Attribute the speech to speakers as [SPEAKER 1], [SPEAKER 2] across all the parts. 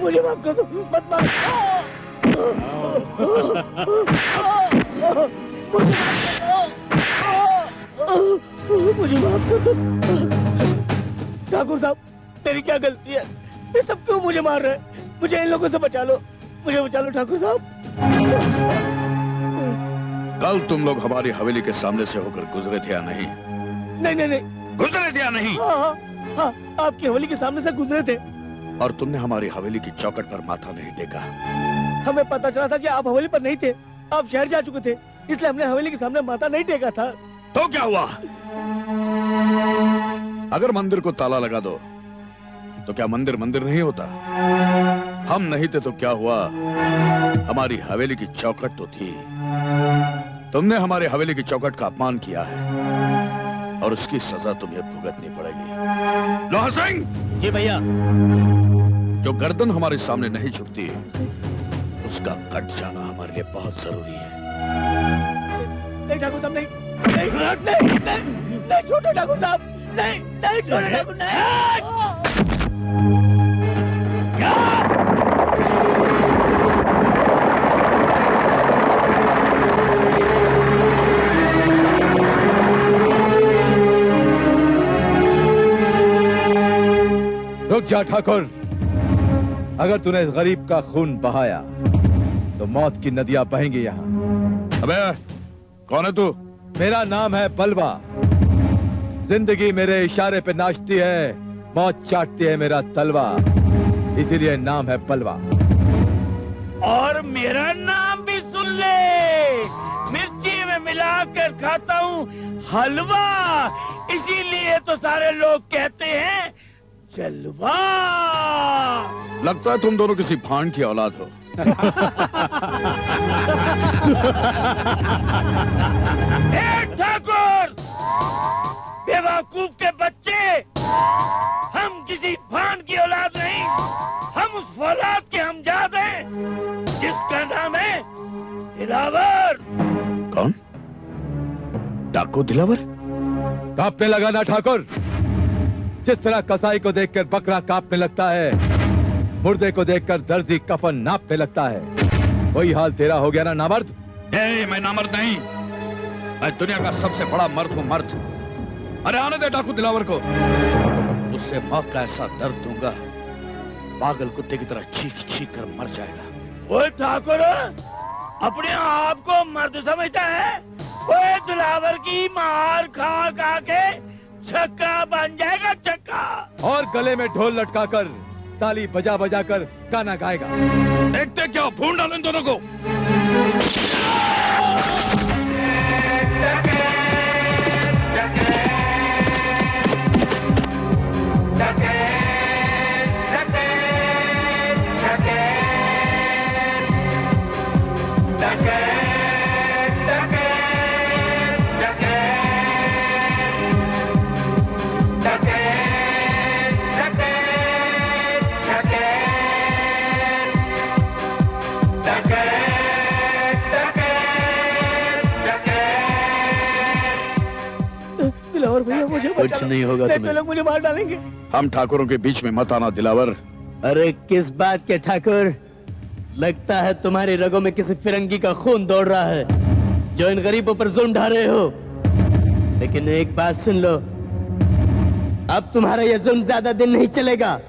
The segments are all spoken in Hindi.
[SPEAKER 1] मुझे माफ कर दो, मत मार। मुझे माफ कर दो। ठाकुर साहब, तेरी क्या गलती है? ये सब क्यों मुझे मार रहे हैं? मुझे इन लोगों से बचा लो, मुझे बचा लो ठाकुर साहब।
[SPEAKER 2] कल तुम लोग हमारी हवेली के सामने से होकर गुजरे थे या नहीं?
[SPEAKER 1] नहीं नहीं नहीं।
[SPEAKER 2] गुजरे थे या नहीं?
[SPEAKER 1] हाँ, हाँ, आपकी हवेली के सामने से गुजरे थे।
[SPEAKER 2] और तुमने हमारी हवेली की चौखट पर माथा नहीं टेका?
[SPEAKER 1] हमें पता चला था कि आप हवेली पर नहीं थे, आप शहर जा चुके थे, इसलिए हमने हवेली के सामने माथा नहीं टेका था।
[SPEAKER 2] तो क्या हुआ? अगर मंदिर को ताला लगा दो तो क्या मंदिर मंदिर नहीं होता? हम नहीं थे तो क्या हुआ? हमारी हवेली की चौखट तो थी। तुमने हमारी हवेली की चौखट का अपमान किया है और उसकी सजा तुम्हें भुगतनी पड़ेगी। लोहा सिंह!
[SPEAKER 1] जी भैया।
[SPEAKER 2] जो गर्दन हमारे सामने नहीं झुकती उसका कट जाना हमारे लिए बहुत जरूरी है।
[SPEAKER 1] नहीं ठाकुर साहब, नहीं नहीं नहीं नहीं, नहीं छोटे ठाकुर साहब, नहीं नहीं छोटे ठाकुर, नहीं।
[SPEAKER 3] रुक जा ठाकुर, अगर तूने इस गरीब का खून बहाया तो मौत की नदियां बहेंगी यहाँ।
[SPEAKER 2] अबे कौन है तू?
[SPEAKER 3] मेरा नाम है बलवा। जिंदगी मेरे इशारे पे नाचती है, मौत चाटती है मेरा तलवा, इसीलिए नाम है बलवा।
[SPEAKER 1] और मेरा नाम भी सुन ले, मिर्ची में मिलाकर खाता हूँ हलवा, इसीलिए तो सारे लोग कहते हैं जलवा।
[SPEAKER 2] लगता है तुम दोनों किसी भांड की औलाद हो।
[SPEAKER 1] ठाकुर, बेवकूफ के बच्चे, हम किसी भांड की औलाद नहीं, हम उस फौलाद के हमजाद हैं जिसका नाम है दिलावर।
[SPEAKER 2] कौन? डाकू दिलावर?
[SPEAKER 3] कांपने लगा ना ठाकुर? जिस तरह कसाई को देखकर बकरा कांपने लगता है, मुर्दे को देखकर दर्जी कफन नापने लगता है, वही हाल तेरा हो गया ना नामर्द।
[SPEAKER 2] मैं नामर्द नहीं, मैं दुनिया का सबसे बड़ा मर्द हूँ, मर्द। अरे आने दे डाकू दिलावर को, उससे मौत का ऐसा दर्द दूंगा पागल कुत्ते की तरह चीख चीख कर मर जाएगा।
[SPEAKER 1] ओए ठाकुर, अपने आप को मर्द समझता है? ओए दिलावर की मार खा खा के छक्का बन जाएगा, छक्का।
[SPEAKER 3] और गले में ढोल लटकाकर ताली बजा बजा कर गाना गाएगा।
[SPEAKER 2] देखते क्या, भून डालो इन दोनों को।
[SPEAKER 1] दिलावर भैया, मुझे
[SPEAKER 4] कुछ नहीं होगा तुम्हें।
[SPEAKER 1] तो लोग मुझे मार डालेंगे।
[SPEAKER 2] हम ठाकुरों के बीच में मत आना दिलावर।
[SPEAKER 4] अरे किस बात के ठाकुर? लगता है तुम्हारी रगों में किसी फिरंगी का खून दौड़ रहा है जो इन गरीबों पर जुल्म ढा रहे हो। लेकिन एक बात सुन लो, अब तुम्हारा यह जुल्म ज्यादा दिन नहीं चलेगा।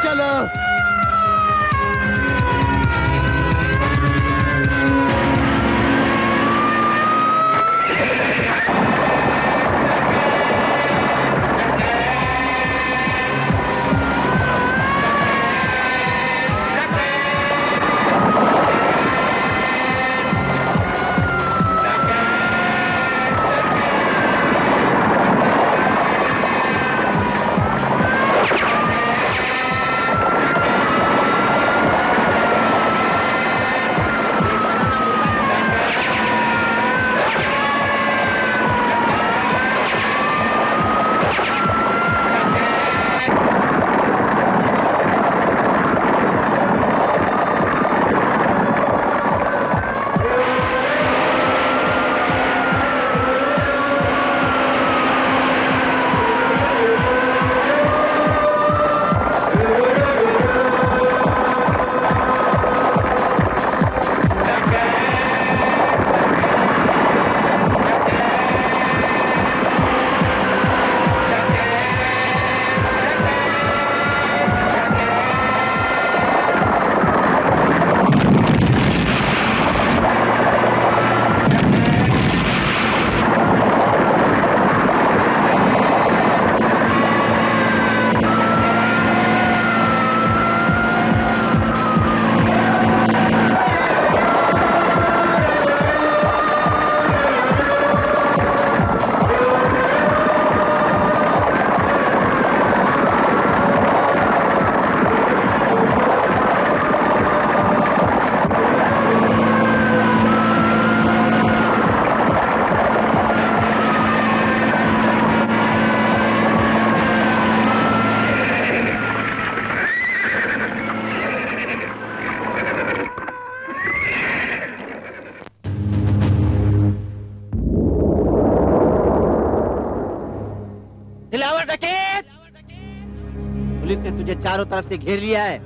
[SPEAKER 1] चलो
[SPEAKER 5] डकैत, पुलिस ने तुझे चारों तरफ से घेर लिया है।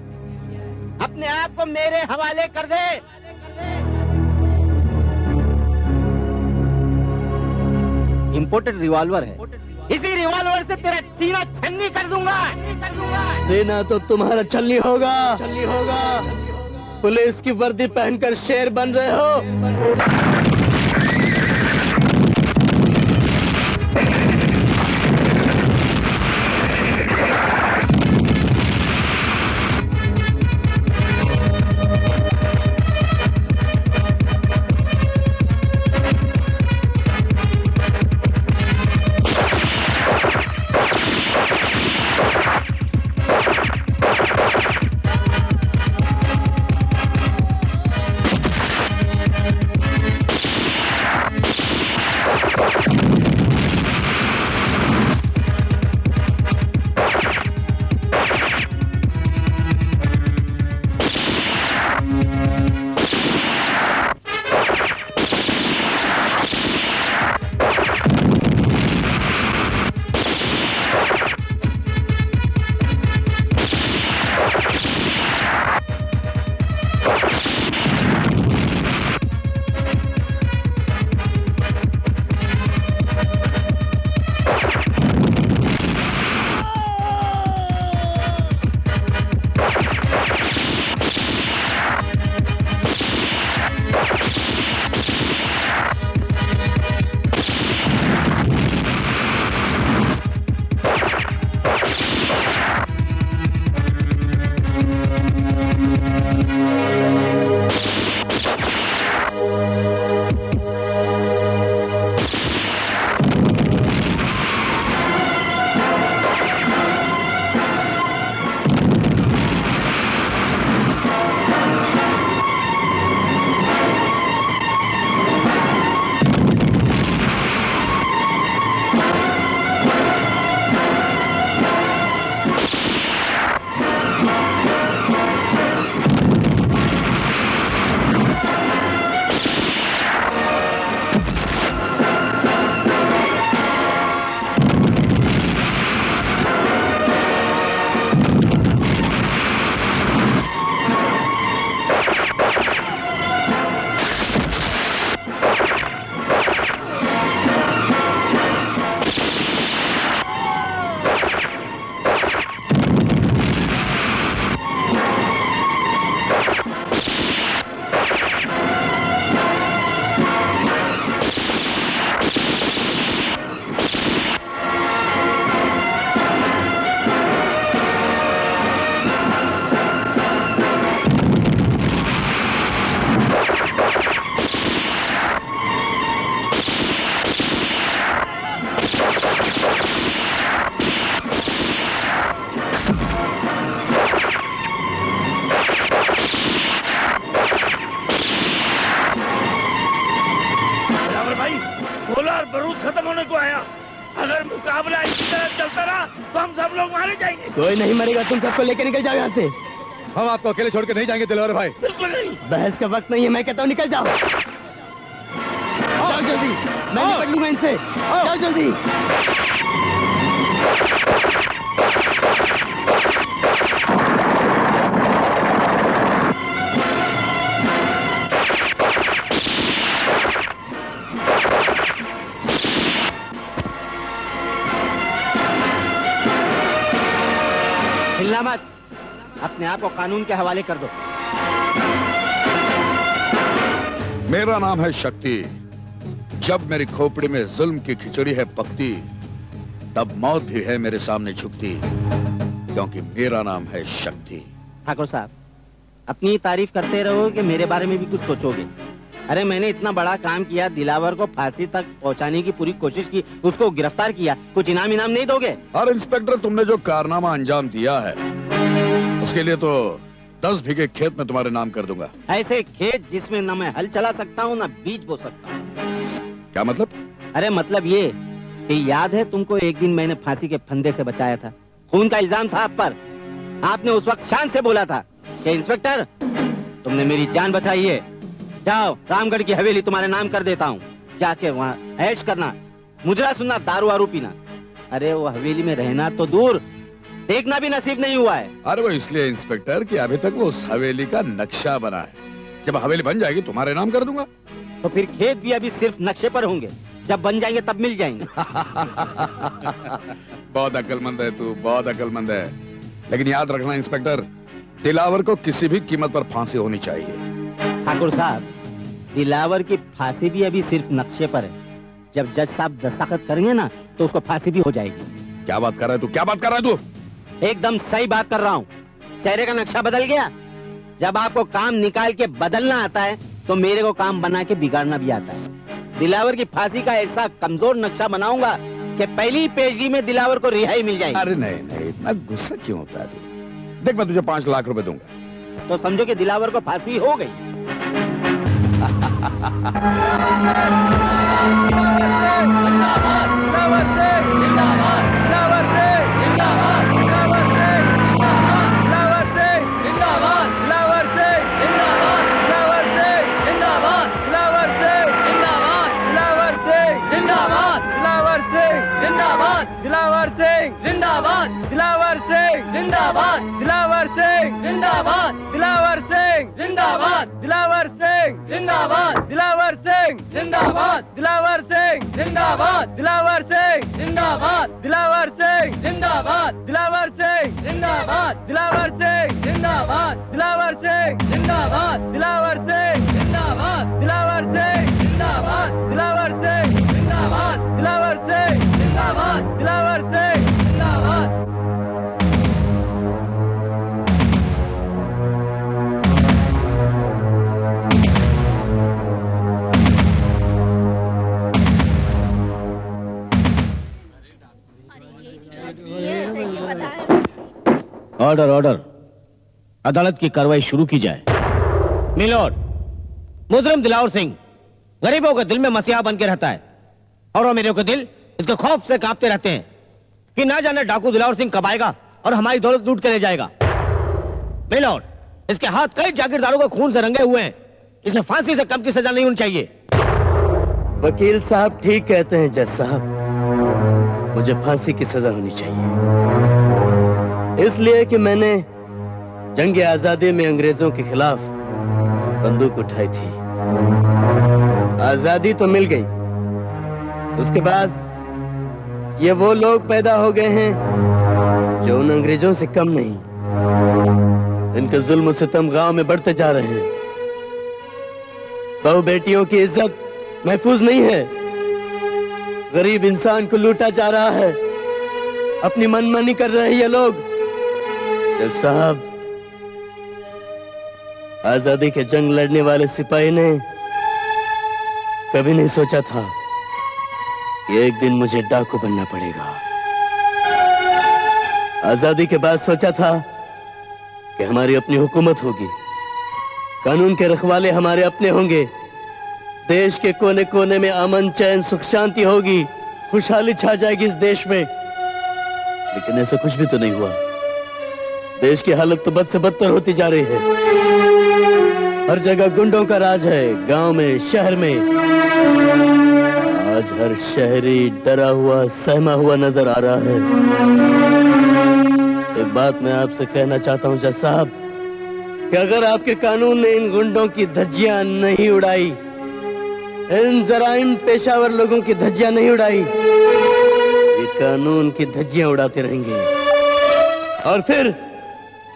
[SPEAKER 5] अपने आप को मेरे हवाले कर दे। इंपोर्टेड रिवॉल्वर है, इसी रिवॉल्वर से तेरा सीना छन्नी कर दूंगा।
[SPEAKER 4] सीना तो तुम्हारा छलनी होगा। पुलिस की वर्दी पहनकर शेर बन रहे हो।
[SPEAKER 1] अगर मुकाबला इसी तरह चलता रहा तो हम सब लोग मारे जाएंगे।
[SPEAKER 4] कोई नहीं मरेगा, तुम सबको लेके निकल जाओ यहाँ से।
[SPEAKER 3] हम आपको अकेले छोड़ के नहीं जाएंगे दिलवर भाई।
[SPEAKER 1] बिल्कुल नहीं,
[SPEAKER 4] बहस का वक्त नहीं है, मैं कहता हूँ निकल जाओ। जाओ जल्दी, मैं निपट लूंगा इनसे। जाओ जल्दी।
[SPEAKER 5] हिलना मत, अपने आप को कानून के हवाले कर दो।
[SPEAKER 2] मेरा नाम है शक्ति। जब मेरी खोपड़ी में जुल्म की खिचड़ी है पकती, तब मौत भी है मेरे सामने झुकती, क्योंकि मेरा नाम है शक्ति।
[SPEAKER 5] ठाकुर साहब, अपनी तारीफ करते रहो कि मेरे बारे में भी कुछ सोचोगे। अरे मैंने इतना बड़ा काम किया, दिलावर को फांसी तक पहुंचाने की पूरी कोशिश की, उसको गिरफ्तार किया, कुछ इनाम नहीं दोगे?
[SPEAKER 2] और इंस्पेक्टर, तुमने जो कारनामा अंजाम दिया है उसके लिए तो 10 बीघे खेत में तुम्हारे नाम कर दूंगा।
[SPEAKER 5] ऐसे खेत जिसमें न मैं हल चला सकता हूँ न बीज बो सकता हूँ।
[SPEAKER 2] क्या मतलब?
[SPEAKER 5] अरे मतलब ये कि याद है तुमको एक दिन मैंने फांसी के फंदे से बचाया था, खून का इल्जाम था आप पर। आपने उस वक्त शान से बोला था कि इंस्पेक्टर तुमने मेरी जान बचाई है, जाओ रामगढ़ की हवेली तुम्हारे नाम कर देता हूँ, जाके वहाँ ऐश करना, मुजरा सुनना, दारू वारू पीना। अरे वो हवेली में रहना तो दूर, देखना भी नसीब नहीं हुआ है।
[SPEAKER 2] अरे वो इसलिए इंस्पेक्टर कि अभी तक वो उस हवेली का नक्शा बना है। जब हवेली बन जाएगी तुम्हारे नाम कर दूंगा।
[SPEAKER 5] तो फिर खेत भी अभी सिर्फ नक्शे पर होंगे, जब बन जाएंगे तब मिल जाएंगे।
[SPEAKER 2] बहुत अक्लमंद है तू, बहुत अक्लमंद है। लेकिन याद रखना इंस्पेक्टर, दिलावर को किसी भी कीमत पर फांसी होनी चाहिए।
[SPEAKER 5] ठाकुर साहब, दिलावर की फांसी भी अभी सिर्फ नक्शे पर है। जब जज साहब दस्तखत करेंगे ना तो उसको फांसी भी हो जाएगी।
[SPEAKER 2] क्या बात कर रहा है तू, क्या बात कर रहा है तू?
[SPEAKER 5] एकदम सही बात कर रहा हूँ। चेहरे का नक्शा बदल गया। जब आपको काम निकाल के बदलना आता है तो मेरे को काम बना के बिगाड़ना भी आता है। दिलावर की फांसी का ऐसा कमजोर नक्शा बनाऊंगा कि पहली पेशगी में दिलावर को रिहाई मिल जाएगी।
[SPEAKER 2] अरे नहीं नहीं, इतना गुस्सा क्यों होता है तू? देख, मैं तुझे 5 लाख रुपए दूंगा।
[SPEAKER 5] तो समझो कि दिलावर को फांसी हो गई।
[SPEAKER 1] दिलावर सिंह जिंदाबाद, दिलावर सिंह जिंदाबाद, दिलावर सिंह जिंदाबाद, दिलावर सिंह जिंदाबाद, दिलावर सिंह जिंदाबाद, दिलावर सिंह जिंदाबाद, दिलावर सिंह जिंदाबाद, दिलावर सिंह जिंदाबाद, दिलावर सिंह जिंदाबाद, दिलावर सिंह जिंदाबाद, दिलावर सिंह जिंदाबाद, दिलावर सिंह जिंदाबाद, दिलावर सिंह जिंदाबाद, दिलावर सिंह जिंदाबाद, दिलावर सिंह जिंदाबाद, दिलावर सिंह जिंदाबाद, दिलावर सिंह जिंदाबाद।
[SPEAKER 4] ऑर्डर ऑर्डर, अदालत की कार्रवाई शुरू की जाए। मिलोड, मुजरिम दिलावर सिंह गरीबों के दिल में मसीहा बन के रहता है और अमीरों के दिल इसके खौफ से कांपते रहते हैं कि ना जाने डाकू दिलावर सिंह कब आएगा और हमारी दौलत लूट के ले जाएगा। मिलोड, इसके हाथ कई जागीरदारों के खून से रंगे हुए हैं। इसे फांसी से कम की सजा नहीं होनी चाहिए।
[SPEAKER 6] वकील साहब ठीक कहते हैं जज साहब, मुझे फांसी की सजा होनी चाहिए, इसलिए कि मैंने जंग आजादी में अंग्रेजों के खिलाफ बंदूक उठाई थी। आजादी तो मिल गई, उसके बाद ये वो लोग पैदा हो गए हैं जो उन अंग्रेजों से कम नहीं। इनके जुल्म सितम गांव में बढ़ते जा रहे हैं। बहू बेटियों की इज्जत महफूज नहीं है। गरीब इंसान को लूटा जा रहा है। अपनी मनमानी कर रहे हैं ये लोग। साहब, आजादी के जंग लड़ने वाले सिपाही ने कभी नहीं सोचा था कि एक दिन मुझे डाकू बनना पड़ेगा। आजादी के बाद सोचा था कि हमारी अपनी हुकूमत होगी, कानून के रखवाले हमारे अपने होंगे, देश के कोने कोने में अमन चैन सुख शांति होगी, खुशहाली छा जाएगी इस देश में। लेकिन ऐसा कुछ भी तो नहीं हुआ। देश की हालत तो बद से बदतर होती जा रही है। हर जगह गुंडों का राज है, गांव में, शहर में। आज हर शहरी डरा हुआ, सहमा हुआ नजर आ रहा है। एक बात मैं आपसे कहना चाहता हूं जज साहब, कि अगर आपके कानून ने इन गुंडों की धज्जियां नहीं उड़ाई, इन जराइम पेशावर लोगों की धज्जियां नहीं उड़ाई, ये कानून की धज्जियां उड़ाते रहेंगे। और फिर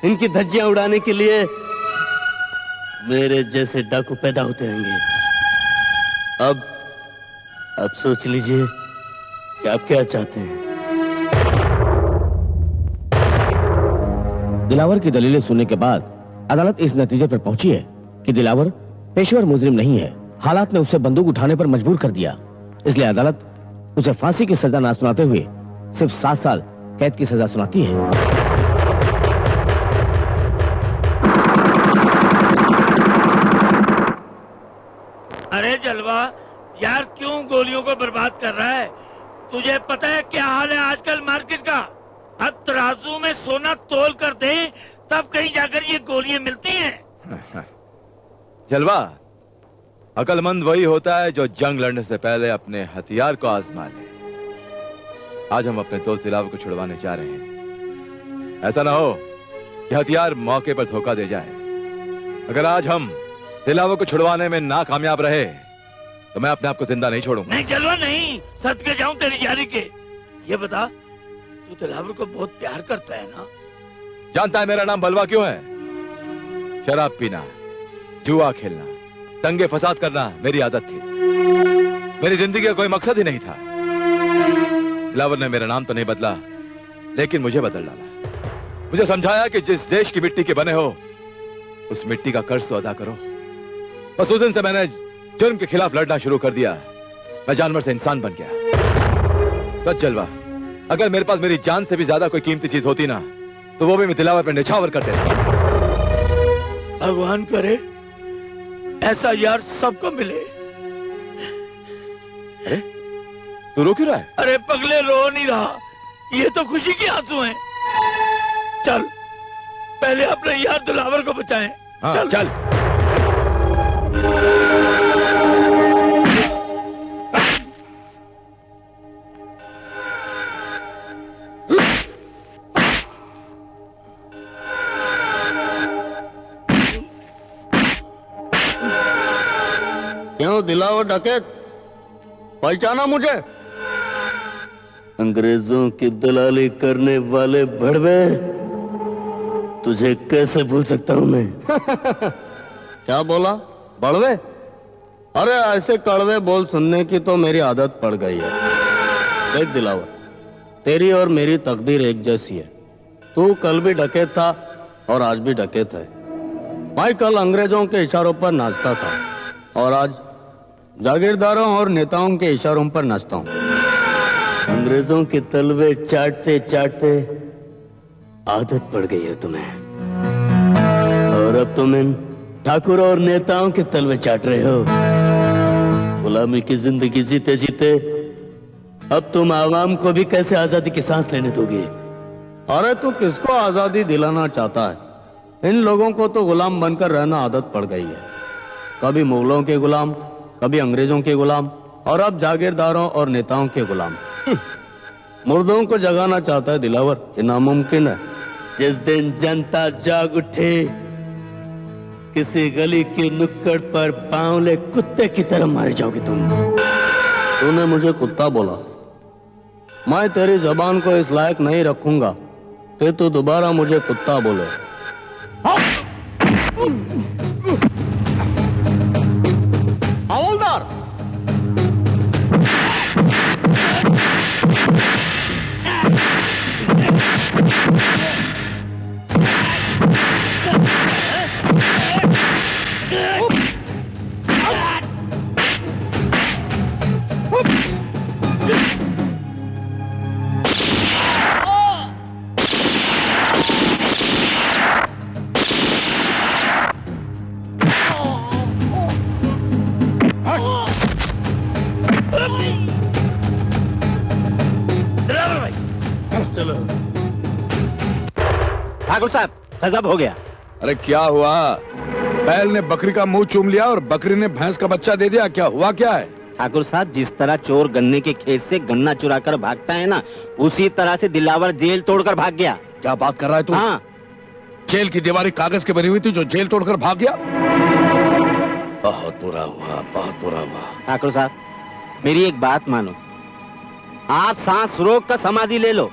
[SPEAKER 6] इनकी धज्जियां उड़ाने के लिए मेरे जैसे डाकू पैदा होते रहेंगे। अब आप सोच लीजिए कि आप क्या चाहते हैं।
[SPEAKER 4] दिलावर की दलीलें सुनने के बाद अदालत इस नतीजे पर पहुंची है कि दिलावर पेशेवर मुजरिम नहीं है। हालात ने उसे बंदूक उठाने पर मजबूर कर दिया, इसलिए अदालत उसे फांसी की सजा ना सुनाते हुए सिर्फ 7 साल कैद की सजा सुनाती है।
[SPEAKER 1] अरे जलवा यार, क्यों गोलियों को बर्बाद कर रहा है? तुझे पता है क्या हाल है आजकल मार्केट का? अब तराजू में सोना तोल कर दे तब कहीं जाकर ये गोलियां मिलती हैं।
[SPEAKER 3] जलवा, अक्लमंद वही होता है जो जंग लड़ने से पहले अपने हथियार को आजमा ले। आज हम अपने दोस्त दिलावर को छुड़वाने जा रहे हैं। ऐसा ना हो कि हथियार मौके पर धोखा दे जाए। अगर आज हम दिलावर को छुड़वाने में नाकामयाब रहे तो मैं अपने आप को जिंदा नहीं छोड़ूंगा।
[SPEAKER 1] नहीं जलवा नहीं, सद के जाऊं तेरी यारी के। ये बता, तू दिलावर को बहुत प्यार करता है ना?
[SPEAKER 3] जानता है मेरा नाम बलवा क्यों है? शराब पीना, जुआ खेलना, दंगे फसाद करना मेरी आदत थी। मेरी जिंदगी का कोई मकसद ही नहीं था। दिलावर ने मेरा नाम तो नहीं बदला, लेकिन मुझे बदल डाला। मुझे समझाया कि जिस देश की मिट्टी के बने हो उस मिट्टी का कर्ज तो अदा करो। बस उस दिन से मैंने जुर्म के खिलाफ लड़ना शुरू कर दिया। मैं जानवर से इंसान बन गया। सच जलवा, अगर मेरे पास मेरी जान से भी ज्यादा कोई कीमती चीज होती ना तो वो भी मैं दिलावर पर निछावर कर देता।
[SPEAKER 1] भगवान करे ऐसा यार सबको मिले।
[SPEAKER 3] अरे तू रो क्यों रहा है?
[SPEAKER 1] अरे पगले, रो नहीं रहा, ये तो खुशी के आंसू हैं। चल पहले अपने यार दिलावर को बचाएं।
[SPEAKER 3] हाँ,
[SPEAKER 1] चल
[SPEAKER 3] चल।
[SPEAKER 6] क्यों दिलावर डकैत, पहचाना मुझे? अंग्रेजों की दलाली करने वाले भड़वे, तुझे कैसे भूल सकता हूं मैं? क्या बोला? बड़वे? अरे ऐसे कड़वे बोल सुनने की तो मेरी आदत पड़ गई है। देख दिलावर, तेरी और मेरी तकदीर एक जैसी है। तू कल भी डकैत था और आज भी डकैत है। मैं कल अंग्रेजों के इशारों पर नाचता था और आज जागीरदारों और नेताओं के इशारों पर नाचता हूं। अंग्रेजों के तलवे चाटते चाटते आदत पड़ गई है तुम्हें, और अब तुम इन ठाकुर और नेताओं के तलवे चाट रहे हो। गुलामी की जिंदगी जीते जीते अब तुम आवाम को भी कैसे आजादी की सांस लेने दोगे? अरे तू किसको आजादी दिलाना चाहता है? इन लोगों को तो गुलाम बनकर रहना आदत पड़ गई है। कभी मुगलों के गुलाम, कभी अंग्रेजों के गुलाम, और अब जागीरदारों और नेताओं के गुलाम। मुर्दों को जगाना चाहता है दिलावर, ये नामुमकिन है। जिस दिन जनता जाग उठे, किसी गली की नुक्कड़ पर बावले कुत्ते की तरह मार जाओगे तुम। तूने मुझे कुत्ता बोला, मैं तेरी जबान को इस लायक नहीं रखूंगा कि तू दोबारा मुझे कुत्ता बोले। हवलदार,
[SPEAKER 5] ठाकुर साहब, गजब हो गया।
[SPEAKER 2] अरे क्या हुआ? बैल ने बकरी का मुंह चूम लिया और बकरी ने भैंस का बच्चा दे दिया। क्या हुआ क्या है?
[SPEAKER 5] ठाकुर साहब, जिस तरह चोर गन्ने के खेत से गन्ना चुरा कर भागता है ना, उसी तरह से दिलावर जेल तोड़कर भाग गया।
[SPEAKER 2] क्या बात कर रहा है तू?
[SPEAKER 5] हाँ,
[SPEAKER 2] जेल की दीवारें कागज की बनी हुई थी जो जेल तोड़कर भाग गया? बहुत बुरा हुआ, बहुत बुरा हुआ।
[SPEAKER 5] ठाकुर साहब, मेरी एक बात मानो, आप सांस रोक कर समाधि ले लो।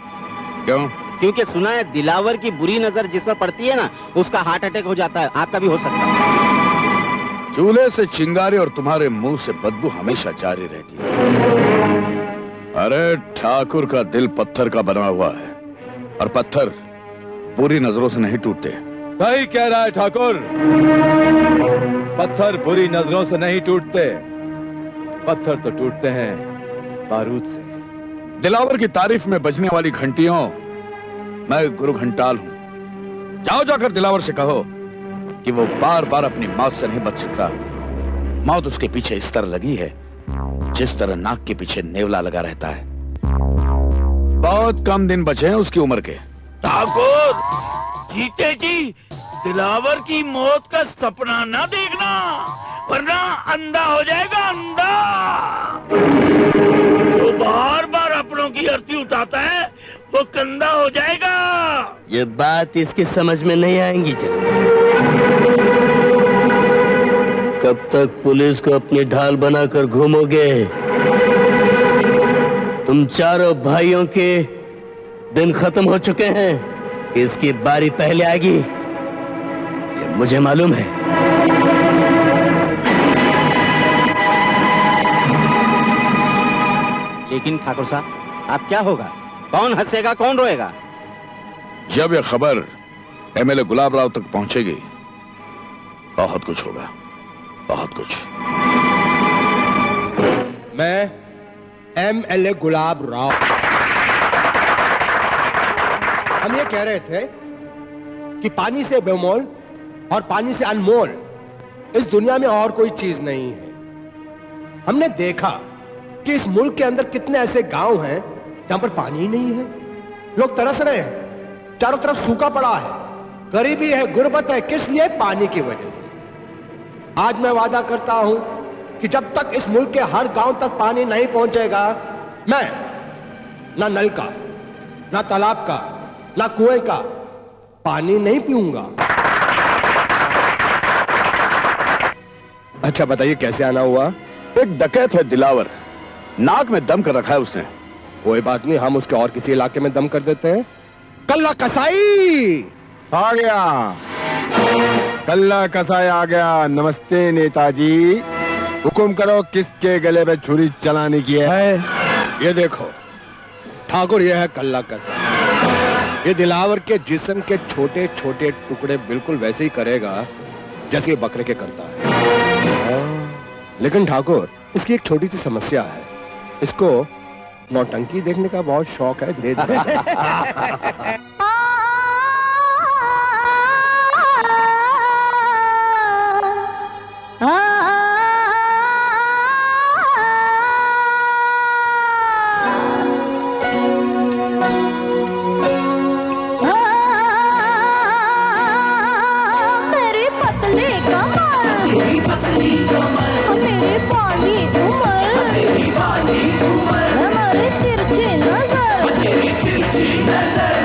[SPEAKER 2] क्यों?
[SPEAKER 5] क्योंकि सुना है दिलावर की बुरी नजर जिस पर पड़ती है ना, उसका हार्ट अटैक हो जाता है। आपका भी हो सकता है।
[SPEAKER 2] चूल्हे से चिंगारी और तुम्हारे मुंह से बदबू हमेशा जारी रहती है। अरे ठाकुर का दिल पत्थर का बना हुआ है, और पत्थर बुरी नजरों से नहीं टूटते।
[SPEAKER 3] सही कह रहा है ठाकुर, पत्थर बुरी नजरों से नहीं टूटते, पत्थर तो टूटते हैं बारूद से।
[SPEAKER 2] दिलावर की तारीफ में बजने वाली घंटियों, मैं गुरु घंटाल हूं। जाओ जाकर दिलावर से कहो कि वो बार बार अपनी मौत से नहीं बच सकता। मौत उसके पीछे इस तरह लगी है जिस तरह नाक के पीछे नेवला लगा रहता है। बहुत कम दिन बचे हैं उसकी उम्र के।
[SPEAKER 1] ठाकुर, जीते जी दिलावर की मौत का सपना ना देखना, वरना अंधा हो जाएगा, अंधा। जो बार बार अपनों औरतों की अर्थी उठाता है वो कंधा हो जाएगा।
[SPEAKER 6] ये बात इसकी समझ में नहीं आएंगी जनाब। कब तक पुलिस को अपनी ढाल बनाकर घूमोगे? तुम चारों भाइयों के दिन खत्म हो चुके हैं। इसकी बारी पहले आएगी ये मुझे मालूम है।
[SPEAKER 5] लेकिन ठाकुर साहब अब क्या होगा? कौन हंसेगा कौन रोएगा?
[SPEAKER 2] जब यह खबर एमएलए गुलाब राव तक पहुंचेगी बहुत कुछ होगा, बहुत कुछ।
[SPEAKER 7] मैं एमएलए गुलाब राव, हम ये कह रहे थे कि पानी से बेमोल और पानी से अनमोल इस दुनिया में और कोई चीज नहीं है। हमने देखा कि इस मुल्क के अंदर कितने ऐसे गांव हैं जहां पर पानी ही नहीं है। लोग तरस रहे हैं, चारों तरफ सूखा पड़ा है, गरीबी है, गुर्बत है। किस लिए? पानी की वजह से। आज मैं वादा करता हूं कि जब तक इस मुल्क के हर गांव तक पानी नहीं पहुंचेगा, मैं ना नल का, ना तालाब का, ना कुएं का पानी नहीं पीऊंगा। अच्छा बताइए कैसे आना हुआ?
[SPEAKER 2] एक डकैत है दिलावर, नाक में दम कर रखा है उसने।
[SPEAKER 7] कोई बात नहीं, हम उसके और किसी इलाके में दम कर देते हैं। कल्ला कसाई
[SPEAKER 8] आ गया, कल्ला कसाई आ गया। नमस्ते नेताजी, हुक्म करो किसके गले पे छुरी चलाने की है?
[SPEAKER 7] ये देखो ठाकुर, ये है कल्ला कसाई। ये दिलावर के जिस्म के छोटे छोटे टुकड़े बिल्कुल वैसे ही करेगा जैसे ये बकरे के करता है। लेकिन ठाकुर, इसकी एक छोटी सी समस्या है। इसको नौटंकी देखने का बहुत शौक है। दे दे।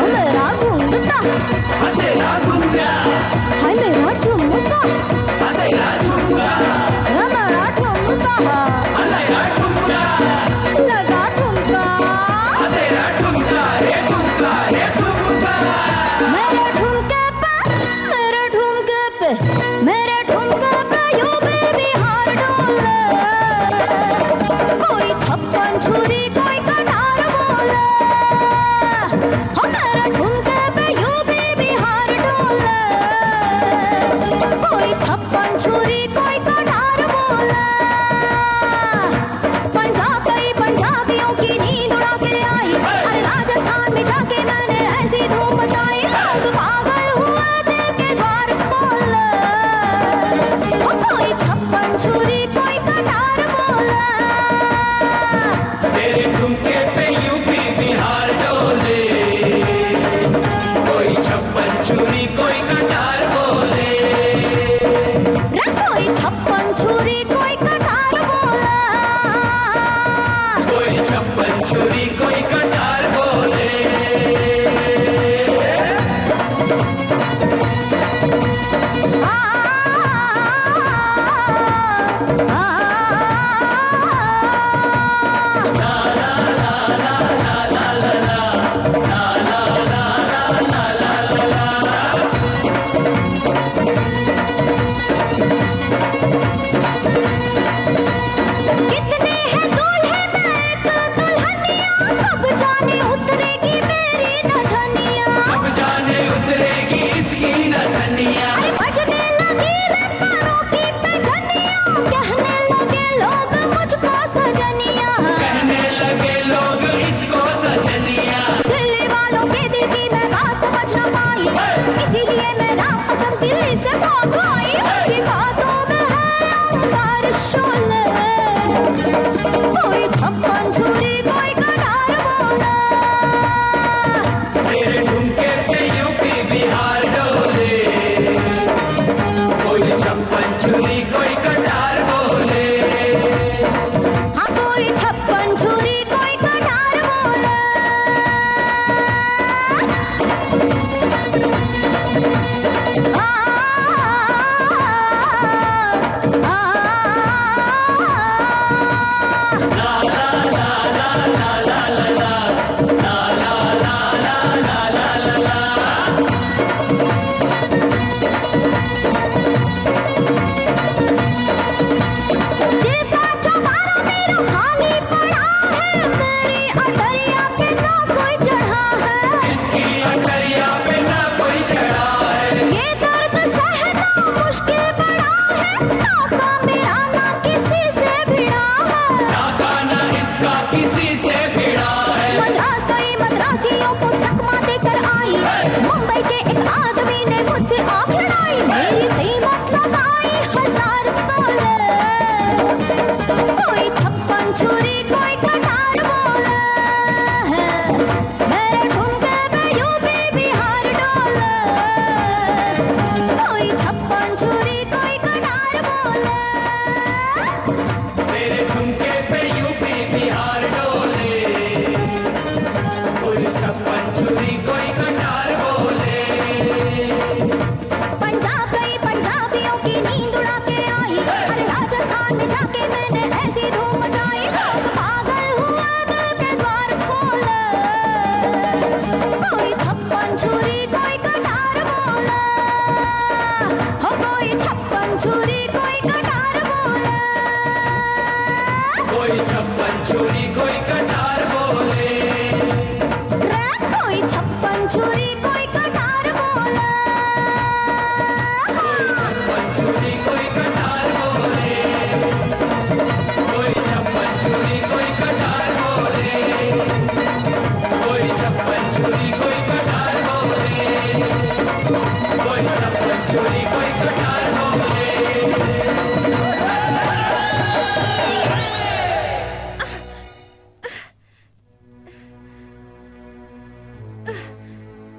[SPEAKER 9] मेरा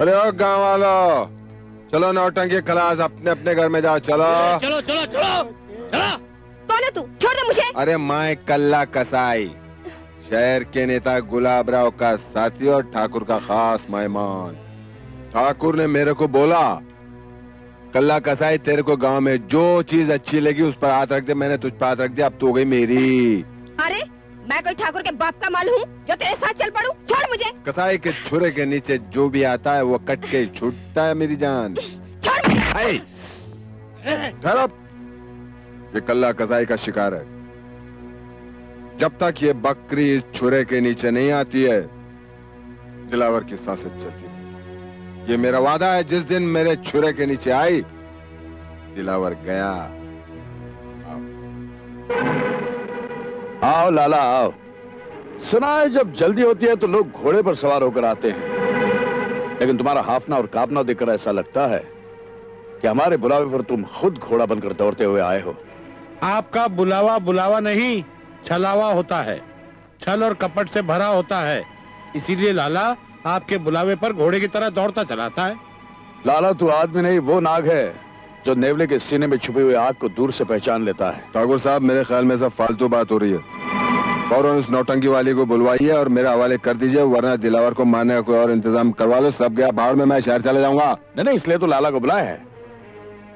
[SPEAKER 8] अरे ओ गाँव वालों, चलो नौटंकी क्लास, अपने अपने घर में जाओ। चलो
[SPEAKER 1] चलो चलो चलो चलो।
[SPEAKER 9] कौन है तू? छोड़ दे मुझे।
[SPEAKER 8] अरे मैं कल्ला कसाई, शहर के नेता गुलाब राव का साथी और ठाकुर का खास मेहमान। ठाकुर ने मेरे को बोला, कल्ला कसाई तेरे को गांव में जो चीज अच्छी लगी उस पर हाथ रख दे। मैंने तुझ पर हाथ रख दिया, अब तू हो गई मेरी।
[SPEAKER 9] अरे मैं कोई ठाकुर के बाप का माल हूँ जो तेरे साथ चल पड़ूं? छोड़ मुझे।
[SPEAKER 8] कसाई के छुरे के नीचे जो भी आता है वो कट के छूटता है मेरी जान।
[SPEAKER 9] छोड़ मुझे।
[SPEAKER 8] ये कल्ला कसाई का शिकार है। जब तक ये बकरी इस छुरे के नीचे नहीं आती है, दिलावर की सांसें चलती नहीं। ये मेरा वादा है, जिस दिन मेरे छुरे के नीचे आई, दिलावर गया।
[SPEAKER 2] आओ लाला आओ। सुना है जब जल्दी होती है तो लोग घोड़े पर सवार होकर आते हैं, लेकिन तुम्हारा हाफना और कांपना देखकर ऐसा लगता है कि हमारे बुलावे पर तुम खुद घोड़ा बनकर दौड़ते हुए आए हो।
[SPEAKER 10] आपका बुलावा बुलावा नहीं, छलावा होता है। छल और कपट से भरा होता है, इसीलिए लाला आपके बुलावे पर घोड़े की तरह दौड़ता चलाता है।
[SPEAKER 2] लाला तू आदमी नहीं, वो नाग है जो नेवले के सीने में छुपी हुई आग को दूर से पहचान लेता है।
[SPEAKER 8] ठाकुर साहब, मेरे ख्याल में सब फालतू बात हो रही है। फौरन उस नौटंकी वाली को बुलवाइए और मेरे हवाले कर दीजिए, वरना दिलावर को मारने का कोई और इंतजाम करवा लो। सब गया भाड़ में, मैं शहर चले जाऊंगा।
[SPEAKER 2] नहीं, इसलिए तो लाला को बुलाया है।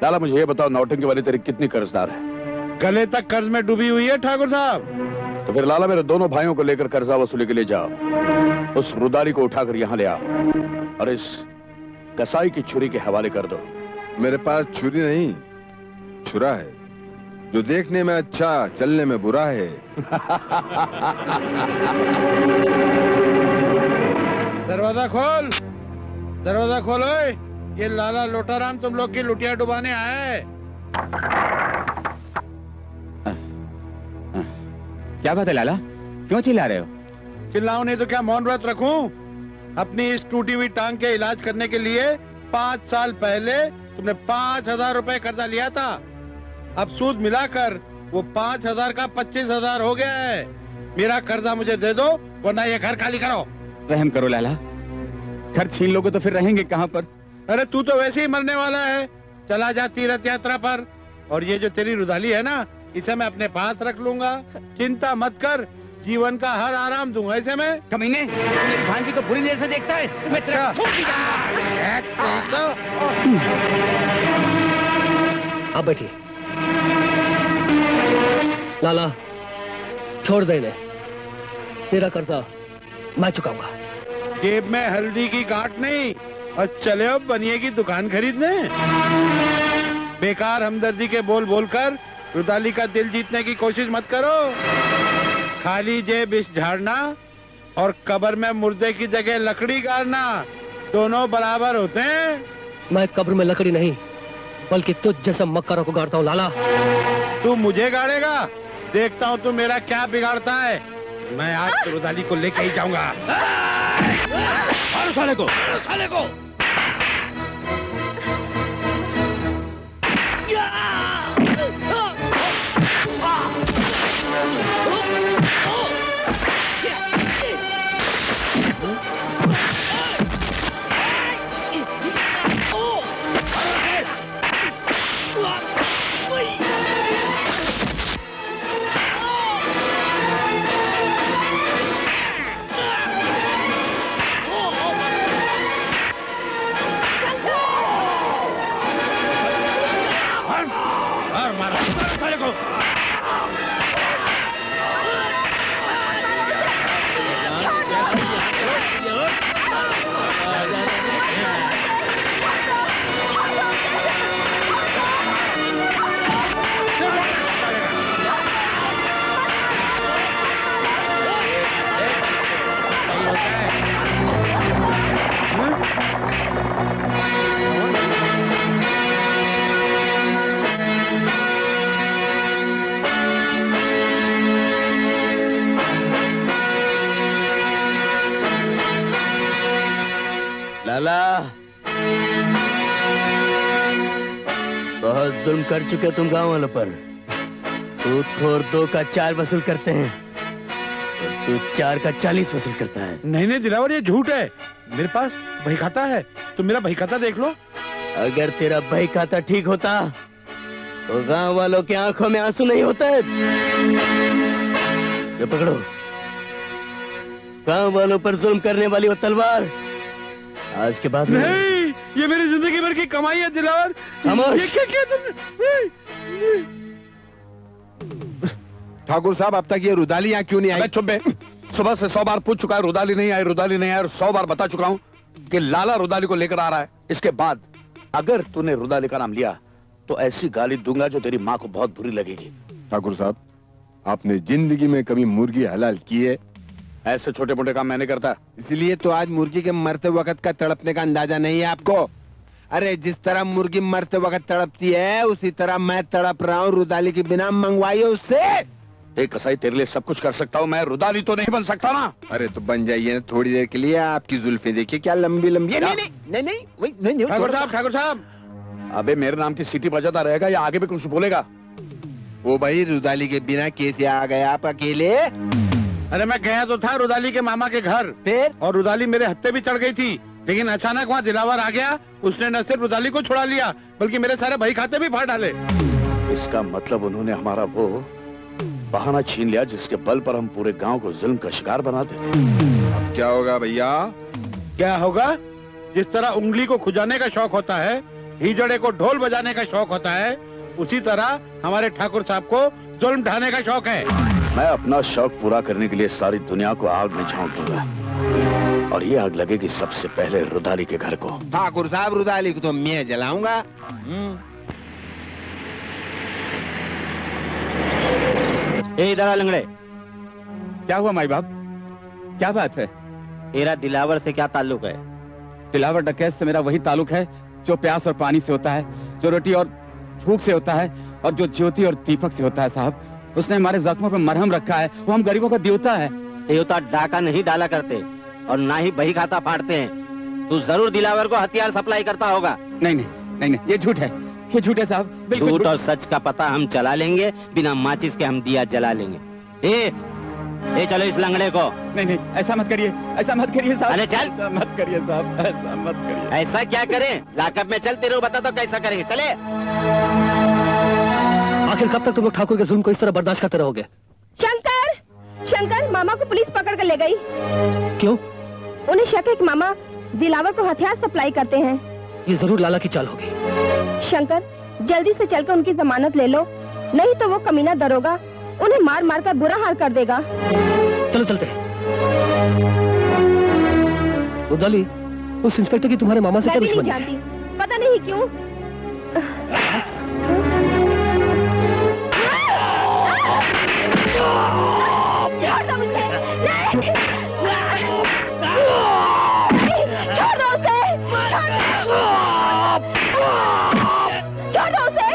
[SPEAKER 2] लाला मुझे ये बताओ, नौटंकी वाली तेरी कितनी कर्जदार है?
[SPEAKER 10] गले तक कर्ज में डूबी हुई है ठाकुर साहब।
[SPEAKER 2] तो फिर लाला मेरे दोनों भाइयों को लेकर कर्जा वसूली के लिए जाओ। उस रुदारी को उठाकर यहाँ ले आओ और इस कसाई की छुरी के हवाले कर दो।
[SPEAKER 8] मेरे पास छुरी नहीं, छुरा है, जो देखने में अच्छा चलने में बुरा है।
[SPEAKER 10] दरवाजा खोल, दरवाजा खोलो। ये लाला लोटाराम तुम लोग की लुटिया डुबाने आया है।
[SPEAKER 5] क्या बात है लाला, क्यों चिल्ला रहे हो?
[SPEAKER 10] चिल्लाऊं नहीं तो क्या मौन व्रत रखूं? अपनी इस टूटी हुई टांग के इलाज करने के लिए 5 साल पहले तुमने 5,000 रुपए कर्जा लिया था। अब सूद मिलाकर वो 5,000 का 25,000 हो गया है। मेरा कर्जा मुझे दे दो, वरना ये घर खाली करो।
[SPEAKER 5] रहम करो लाला, घर छीन लोगे तो फिर रहेंगे कहाँ पर?
[SPEAKER 10] अरे तू तो वैसे ही मरने वाला है। चला जा तीर्थ यात्रा पर, और ये जो तेरी रुदाली है ना, इसे मैं अपने पास रख लूंगा। चिंता मत कर, जीवन का हर आराम दूंगा इसे मैं।
[SPEAKER 5] कमीने, मेरी भांजी को बुरी नजर से देखता है। मैं तेरा खून पी जाऊंगा।
[SPEAKER 6] आप बैठिए। लाला छोड़ दे इन्हें, तेरा कर्जा मैं चुकाऊंगा।
[SPEAKER 10] जेब में हल्दी की गांठ नहीं, और चले अब बनिए की दुकान खरीदने। बेकार हमदर्दी के बोल बोलकर रुदाली का दिल जीतने की कोशिश मत करो। खाली जेब इस झाड़ना और कब्र में मुर्दे की जगह लकड़ी गाड़ना, दोनों बराबर होते हैं।
[SPEAKER 6] मैं कब्र में लकड़ी नहीं, बल्कि तुझ जैसे मक्कारों को गाड़ता हूँ लाला।
[SPEAKER 10] तू मुझे गाड़ेगा, देखता हूँ तू मेरा क्या बिगाड़ता है। मैं आज तो रुदाली को लेके ही जाऊंगा।
[SPEAKER 1] और साले को, साले को।
[SPEAKER 4] लाला बहुत जुल्म कर चुके तुम गांव वालों पर। सूदखोर 2 का 4 वसूल करते हैं,
[SPEAKER 6] तू 4 का 40 वसूल करता है।
[SPEAKER 10] नहीं नहीं दिलावर, ये झूठ है। मेरे पास बही खाता है, तुम मेरा बही खाता देख लो।
[SPEAKER 6] अगर तेरा बही खाता ठीक होता तो गांव वालों की आंखों में आंसू नहीं होते। ये पकड़ो, गांव वालों पर जुल्म करने वाली वो तलवार आज के बाद
[SPEAKER 10] नहीं, ये मेरी जिंदगी भर की कमाई है दिलावर। ये क्या किया तुमने?
[SPEAKER 8] ठाकुर साहब, अब तक ये रुदाली यहाँ क्यों नहीं आई?
[SPEAKER 2] चुप बे। सुबह से 100 बार पूछ चुका है, रुदाली नहीं आई, रुदाली नहीं आई, और 100 बार बता चुका हूँ कि लाला रुदाली को लेकर आ रहा है। इसके बाद अगर तूने रुदाली का नाम लिया तो ऐसी गाली दूंगा जो तेरी माँ को बहुत बुरी लगेगी।
[SPEAKER 8] ठाकुर साहब, आपने जिंदगी में कभी मुर्गी हलाल की है?
[SPEAKER 2] ऐसे छोटे मोटे काम मैं नहीं करता।
[SPEAKER 8] इसलिए तो आज मुर्गी के मरते वक्त का तड़पने का अंदाजा नहीं है आपको। अरे जिस तरह मुर्गी मरते वक्त तड़पती है उसी तरह मैं तड़प रहा हूँ। रुदाली की बिना मंगवाई है उससे।
[SPEAKER 2] एक कसाई तेरे लिए सब कुछ कर सकता हूँ, मैं रुदाली तो नहीं बन सकता ना।
[SPEAKER 8] अरे तो बन जाइए ना थोड़ी देर के लिए। आपकी जुल्फे देखिए क्या लंबी लंबी। नहीं
[SPEAKER 10] ठाकुर साहब,
[SPEAKER 2] अबे मेरे नाम की सीटी बजाता रहेगा या आगे भी कुछ बोलेगा?
[SPEAKER 8] वो भाई रुदाली के बिना कैसे आ गए आप अकेले?
[SPEAKER 10] अरे मैं गया तो था रुदाली के मामा के घर,
[SPEAKER 8] फिर?
[SPEAKER 10] और रुदाली मेरे हत्थे भी चढ़ गई थी, लेकिन अचानक वहाँ दिलावर आ गया। उसने न सिर्फ रुदाली को छुड़ा लिया बल्कि मेरे सारे भाई खाते भी फाड़ डाले।
[SPEAKER 2] इसका मतलब उन्होंने हमारा वो बहाना छीन लिया जिसके बल पर हम पूरे गांव को जुल्म का शिकार बनाते थे।
[SPEAKER 8] अब क्या होगा भैया?
[SPEAKER 10] क्या होगा? जिस तरह उंगली को खुजाने का शौक होता है, हिजड़े को ढोल बजाने का शौक होता है, उसी तरह हमारे ठाकुर साहब को जुल्म ढाने का शौक है।
[SPEAKER 2] मैं अपना शौक पूरा करने के लिए सारी दुनिया को आग में झोंक दूंगा, और ये आग लगेगी सबसे पहले रुदाली के घर को।
[SPEAKER 8] ठाकुर साहब, रुदाली को तो मैं जलाऊंगा।
[SPEAKER 5] इधर आ लंगड़े।
[SPEAKER 3] क्या हुआ माई बाप? क्या बात है?
[SPEAKER 5] तेरा दिलावर से क्या ताल्लुक है?
[SPEAKER 3] दिलावर डकैत से मेरा वही ताल्लुक है जो प्यास और पानी से होता है, जो रोटी और भूख से होता है, और जो ज्योति और दीपक से होता है। साहब, उसने हमारे जख्मों पर मरहम रखा है। वो हम गरीबों का देवता है।
[SPEAKER 5] देवता डाका नहीं डाला करते और ना ही बही खाता फाड़ते हैं। तू जरूर दिलावर को हथियार सप्लाई करता होगा।
[SPEAKER 3] नहीं नहीं नहीं नहीं, ये झूठ है, ये झूठ है साहब, बिल्कुल
[SPEAKER 5] झूठ और सच का पता हम चला लेंगे। बिना माचिस के हम दिया जला लेंगे। ए चलो इस लंगड़े को।
[SPEAKER 3] नहीं नहीं, ऐसा मत करिए, ऐसा मत करिए साहब।
[SPEAKER 5] अरे चल,
[SPEAKER 3] ऐसा मत करिए साहब, ऐसा मत करिए।
[SPEAKER 5] ऐसा क्या करें? लाकअप में चल, तेरे को बता तो कैसा करेंगे। चले।
[SPEAKER 6] आखिर कब तक तुम लोग ठाकुर के जुल्म को इस तरह बर्दाश्त करते रहोगे?
[SPEAKER 9] शंकर, शंकर, मामा को पुलिस पकड़ कर ले गई।
[SPEAKER 6] क्यों?
[SPEAKER 9] उन्हें शक है कि मामा दिलावर को हथियार सप्लाई करते हैं।
[SPEAKER 6] ये जरूर लाला की चाल होगी।
[SPEAKER 9] शंकर, जल्दी से चलकर उनकी जमानत ले लो, नहीं तो वो कमीना दरोगा उन्हें मार मार कर बुरा हाल कर देगा।
[SPEAKER 6] चलो चलते हैं। रुदाली, उस इंस्पेक्टर की तुम्हारे मामा से क्या दुश्मनी है?
[SPEAKER 9] मैं भी नहीं जानती, पता नहीं क्यों। छोड़ दो मुझे। नहीं। छोड़ दो उसे। छोड़ दो उसे।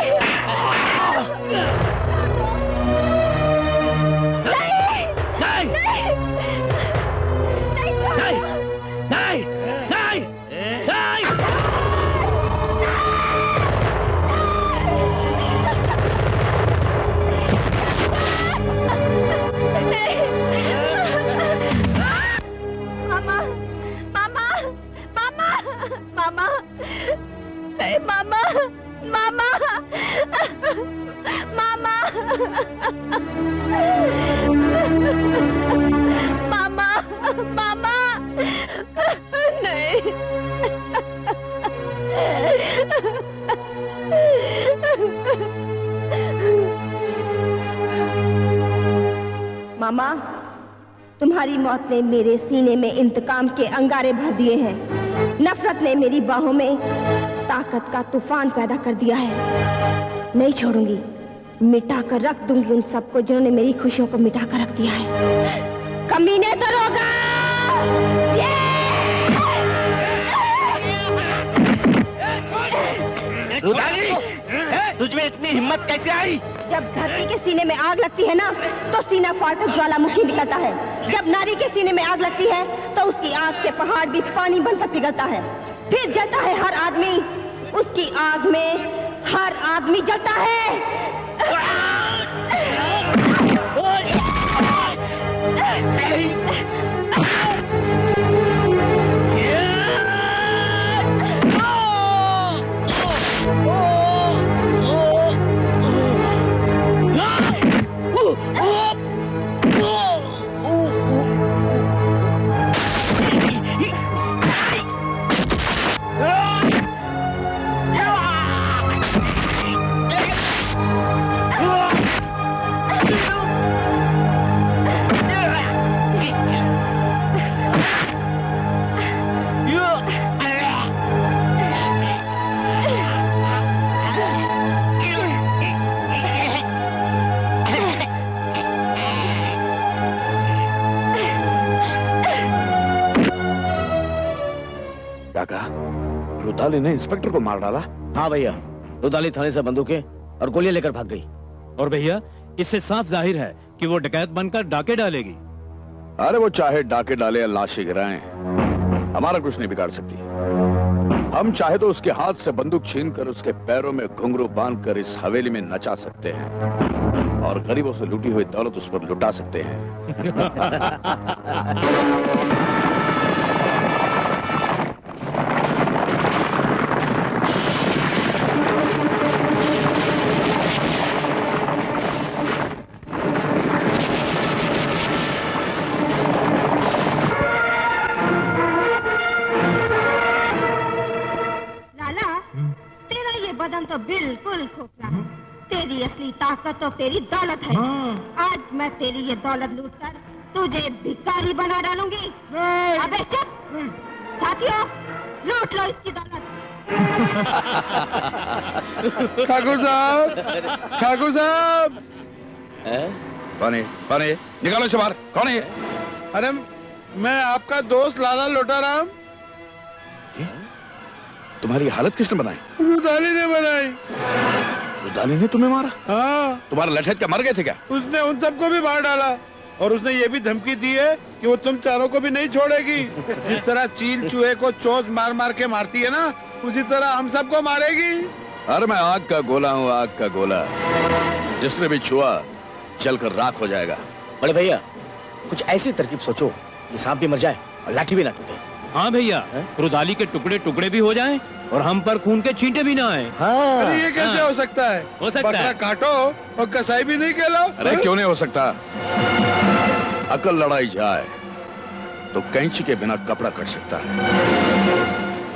[SPEAKER 9] मामा, तुम्हारी मौत ने मेरे सीने में इंतकाम के अंगारे भर दिए हैं। नफरत ने मेरी बाहों में ताकत का तूफान पैदा कर दिया है। नहीं छोड़ूंगी, मिटा कर रख दूंगी उन सबको जिन्होंने मेरी खुशियों को मिटा कर रख दिया है। कमीने दरोगा!
[SPEAKER 5] रुदाली, तुझमें इतनी हिम्मत कैसे आई?
[SPEAKER 9] जब धरती के सीने में आग लगती है ना, तो सीना फाड़कर ज्वालामुखी निकलता है। जब नारी के सीने में आग लगती है तो उसकी आग से पहाड़ भी पानी बनकर पिघलता है। फिर जलता है हर आदमी, उसकी आग में हर आदमी जलता है।
[SPEAKER 2] रुदाली ने इंस्पेक्टर को मार डाला?
[SPEAKER 11] हाँ भैया, रुदाली थाने से बंदूकें और गोलियां लेकर भाग गई।
[SPEAKER 12] और भैया, इससे साफ जाहिर है कि वो डकैत बनकर डाके डालेगी।
[SPEAKER 2] अरे वो चाहे डाके डाले या लाशें गिराएं, हमारा कुछ नहीं बिगाड़ सकती। हम चाहे तो उसके हाथ से बंदूक छीनकर उसके पैरों में घुंघरू बांधकर इस हवेली में नचा सकते हैं और गरीबों से लूटी हुई दौलत उस पर लुटा सकते हैं।
[SPEAKER 9] बदन तो बिल्कुल खोखला है। तेरी असली ताकत तो तेरी दौलत है। आज मैं तेरी ये दौलत लूटकर तुझे भिखारी बना डालूंगी। अबे चुप! साथियों, लूट लो इसकी दौलत।
[SPEAKER 10] ठाकुर साहब, ठाकुर साहब।
[SPEAKER 2] कौन है? कौन है? निकालो इसे बाहर। कौन है?
[SPEAKER 10] अरे मैं आपका दोस्त लाला लोटाराम।
[SPEAKER 2] तुम्हारी हालत किसने बनाई?
[SPEAKER 10] रुदाली ने बनाई।
[SPEAKER 2] रुदाली ने तुम्हें मारा?
[SPEAKER 10] हाँ।
[SPEAKER 2] तुम्हारे लठैत क्या मर गए थे क्या?
[SPEAKER 10] उसने उन सबको भी मार डाला और उसने ये भी धमकी दी है कि वो तुम चारों को भी नहीं छोड़ेगी। जिस तरह चील चूहे को चोंच मार मार के मारती है ना, उसी तरह हम सबको मारेगी।
[SPEAKER 2] अरे मैं आग का गोला हूँ, आग का गोला। जिसने भी छुआ जलकर राख हो जाएगा।
[SPEAKER 11] बड़े भैया, कुछ ऐसी तरकीब सोचो कि सांप भी मर जाए और लाठी भी ना टूटे।
[SPEAKER 12] हाँ भैया, रुदाली के टुकड़े टुकड़े भी हो जाएं और हम पर खून के छींटे भी ना आए।
[SPEAKER 10] हाँ। अरे ये कैसे हो सकता है?
[SPEAKER 12] हो सकता है।
[SPEAKER 10] बकरा काटो और कसाई भी नहीं कहलाओ।
[SPEAKER 2] अरे क्यों नहीं हो सकता? अकल लड़ाई जाए तो कैंची के बिना कपड़ा कट सकता है,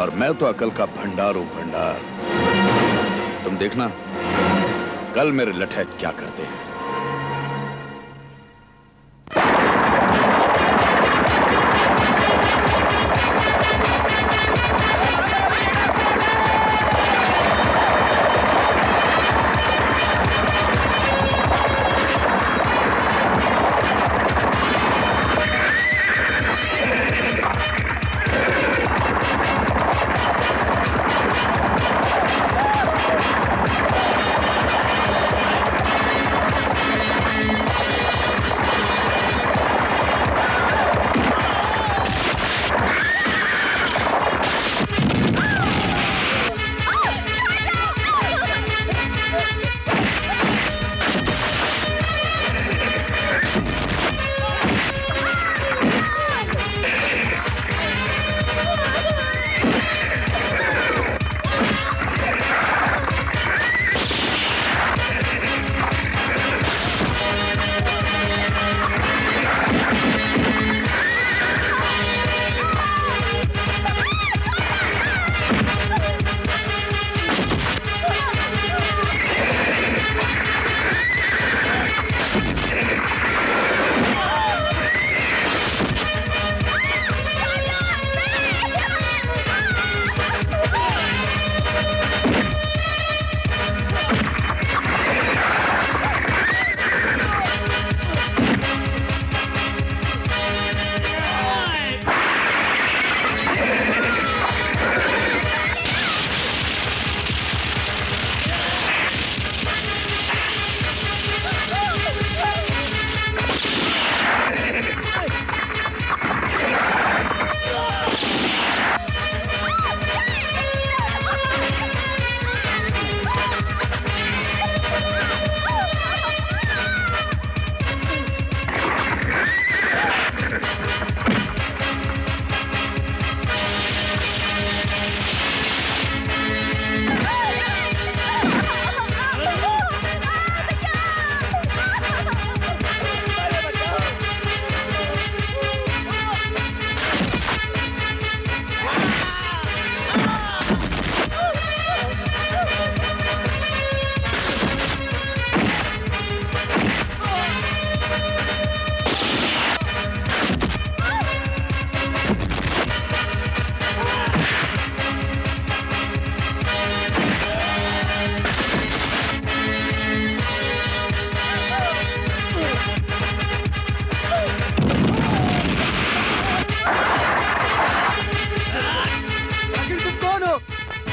[SPEAKER 2] और मैं तो अकल का भंडार हूँ, भंडार। तुम देखना कल मेरे लठैत क्या करते हैं।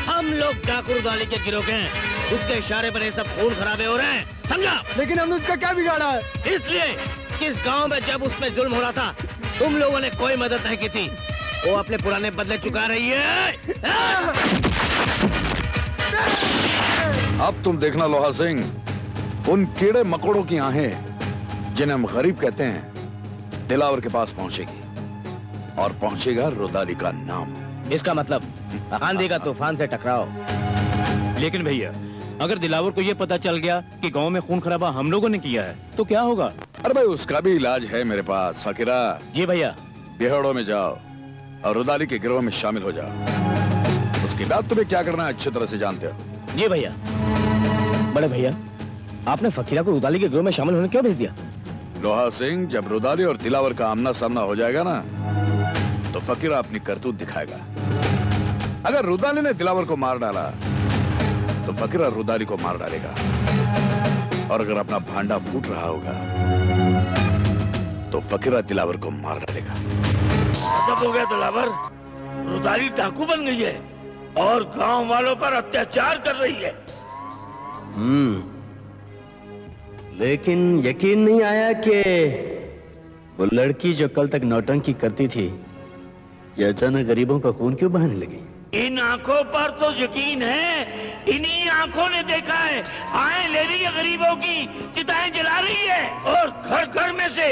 [SPEAKER 11] हम लोग ठाकुर रुदाली के गिरोह के हैं, उसके इशारे पर ये सब खून खराबे हो रहे हैं, समझा?
[SPEAKER 7] लेकिन हमने उसका क्या बिगाड़ा है?
[SPEAKER 11] इसलिए कि इस गांव में जब उस पे जुल्म हो रहा था, तुम लोगों ने कोई मदद नहीं की थी। वो अपने पुराने बदले चुका रही है।
[SPEAKER 2] अब तुम देखना लोहा सिंह, उन कीड़े मकोड़ों की आहें जिन्हें हम गरीब कहते हैं, दिलावर के पास पहुंचेगी और पहुंचेगा रुदाली का नाम।
[SPEAKER 11] इसका मतलब आंधी का तूफान से टकराओ।
[SPEAKER 12] लेकिन भैया, अगर दिलावर को ये पता चल गया कि गांव में खून खराबा हम लोगों ने किया है, तो क्या होगा?
[SPEAKER 2] अरे भाई, उसका भी इलाज है मेरे पास। फकीरा
[SPEAKER 11] जी भैया।
[SPEAKER 2] बिहड़ों में जाओ और रुदाली के गिरोह में शामिल हो जाओ। उसके बाद तुम्हें क्या करना है अच्छी तरह से जानते हो।
[SPEAKER 11] जी भैया। बड़े भैया, आपने फकीरा को रुदाली के गिरोह में शामिल होने क्यों भेज दिया?
[SPEAKER 2] लोहा सिंह, जब रुदाली और दिलावर का आमना सामना हो जाएगा ना, तो फकीरा अपनी करतूत दिखाएगा। अगर रुदाली ने दिलावर को मार डाला तो फकीरा रुदाली को मार डालेगा, और अगर अपना भांडा फूट रहा होगा तो फकीरा दिलावर को मार डालेगा।
[SPEAKER 1] खत्म हो गया दिलावर, रुदाली डाकू बन गई है और गांव वालों पर अत्याचार कर रही है।
[SPEAKER 6] लेकिन यकीन नहीं आया कि वो लड़की जो कल तक नौटंकी करती थी, ये अचानक गरीबों का खून क्यों बहाने लगी?
[SPEAKER 1] इन आंखों पर तो यकीन है, इन्हीं आंखों ने देखा है। आए ले रही है गरीबों की, चिताएं जला रही है और घर घर में से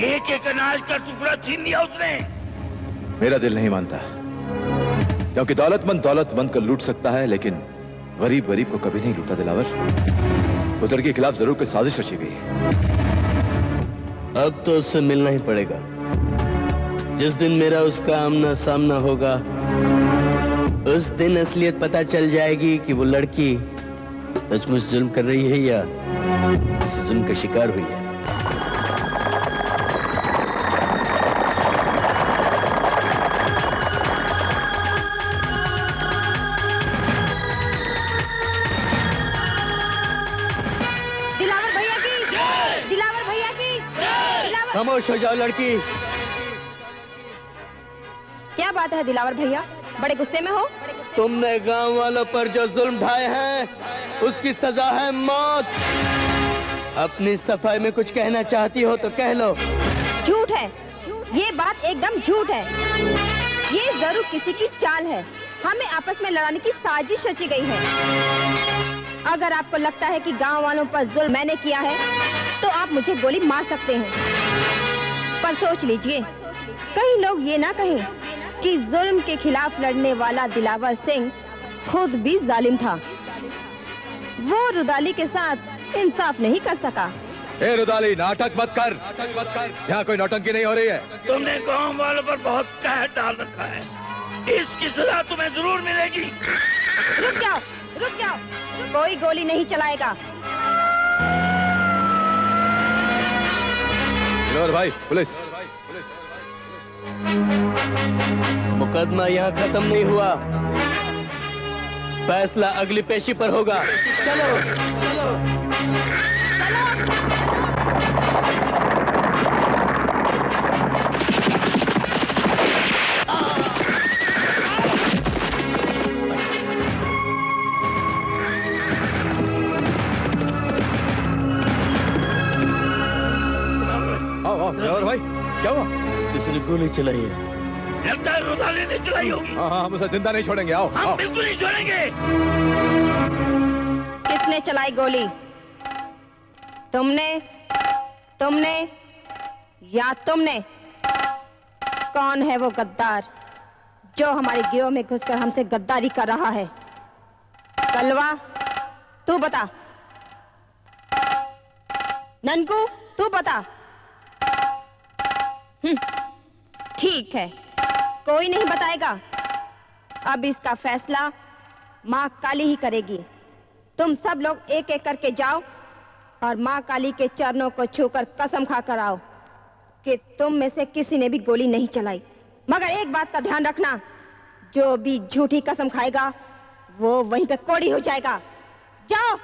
[SPEAKER 1] एक एक अनाज का टुकड़ा छीन लिया उसने।
[SPEAKER 3] मेरा दिल नहीं मानता, क्योंकि दौलतमंद को लूट सकता है, लेकिन गरीब गरीब को कभी नहीं लूटा। दिलावर, उस लड़की के खिलाफ जरूर कोई साजिश रची गई है।
[SPEAKER 6] अब तो उससे मिलना ही पड़ेगा। जिस दिन मेरा उसका आमना सामना होगा, उस दिन असलियत पता चल जाएगी कि वो लड़की सचमुच जुल्म कर रही है या किसी जुल्म का शिकार हुई है।
[SPEAKER 9] दिलावर भैया की जय! दिलावर भैया की जय!
[SPEAKER 6] खामोश हो जाओ लड़की।
[SPEAKER 9] क्या बात है दिलावर भैया, बड़े गुस्से में हो?
[SPEAKER 6] तुमने गांव वालों पर जो जुल्म ढाए हैं, उसकी सजा है मौत। अपनी सफाई में कुछ कहना चाहती हो तो कह लो।
[SPEAKER 9] झूठ है, ये बात एकदम झूठ है। ये जरूर किसी की चाल है, हमें आपस में लड़ाने की साजिश रची गई है। अगर आपको लगता है कि गांव वालों पर जुल्म मैंने किया है, तो आप मुझे गोली मार सकते हैं, पर सोच लीजिए, कई लोग ये ना कहें कि जुल्म के खिलाफ लड़ने वाला दिलावर सिंह खुद भी जालिम था। वो रुदाली के साथ इंसाफ नहीं कर सका।
[SPEAKER 3] ए रुदाली, नाटक मत कर। यहाँ कोई नौटंकी नहीं हो रही है।
[SPEAKER 1] तुमने गांव वालों पर बहुत कहर डाल रखा है, इसकी सजा तुम्हें जरूर मिलेगी।
[SPEAKER 9] रुक जाओ, रुक जाओ, कोई गोली नहीं चलाएगा।
[SPEAKER 3] भाई, पुलिस।
[SPEAKER 6] मुकदमा यहाँ खत्म नहीं हुआ, फैसला अगली पेशी पर होगा। चलो, चलो,
[SPEAKER 3] आओ भाई, क्या हुआ?
[SPEAKER 6] किसी ने गोली चलाई है।
[SPEAKER 1] लगता है रुदाली ने चलाई होगी।
[SPEAKER 3] हाँ, हम उसे जिंदा नहीं छोड़ेंगे। आओ,
[SPEAKER 1] हम बिल्कुल नहीं छोड़ेंगे।
[SPEAKER 9] किसने चलाई गोली? तुमने या तुमने? कौन है वो गद्दार जो हमारे गिरोह में घुसकर हमसे गद्दारी कर रहा है? कलवा, तू बता। ननकू, तू बता। ठीक है, कोई नहीं बताएगा। अब इसका फैसला माँ काली ही करेगी। तुम सब लोग एक एक करके जाओ और माँ काली के चरणों को छूकर कसम खा कर आओ कि तुम में से किसी ने भी गोली नहीं चलाई। मगर एक बात का ध्यान रखना, जो भी झूठी कसम खाएगा वो वहीं पे कोड़ी हो जाएगा। जाओ।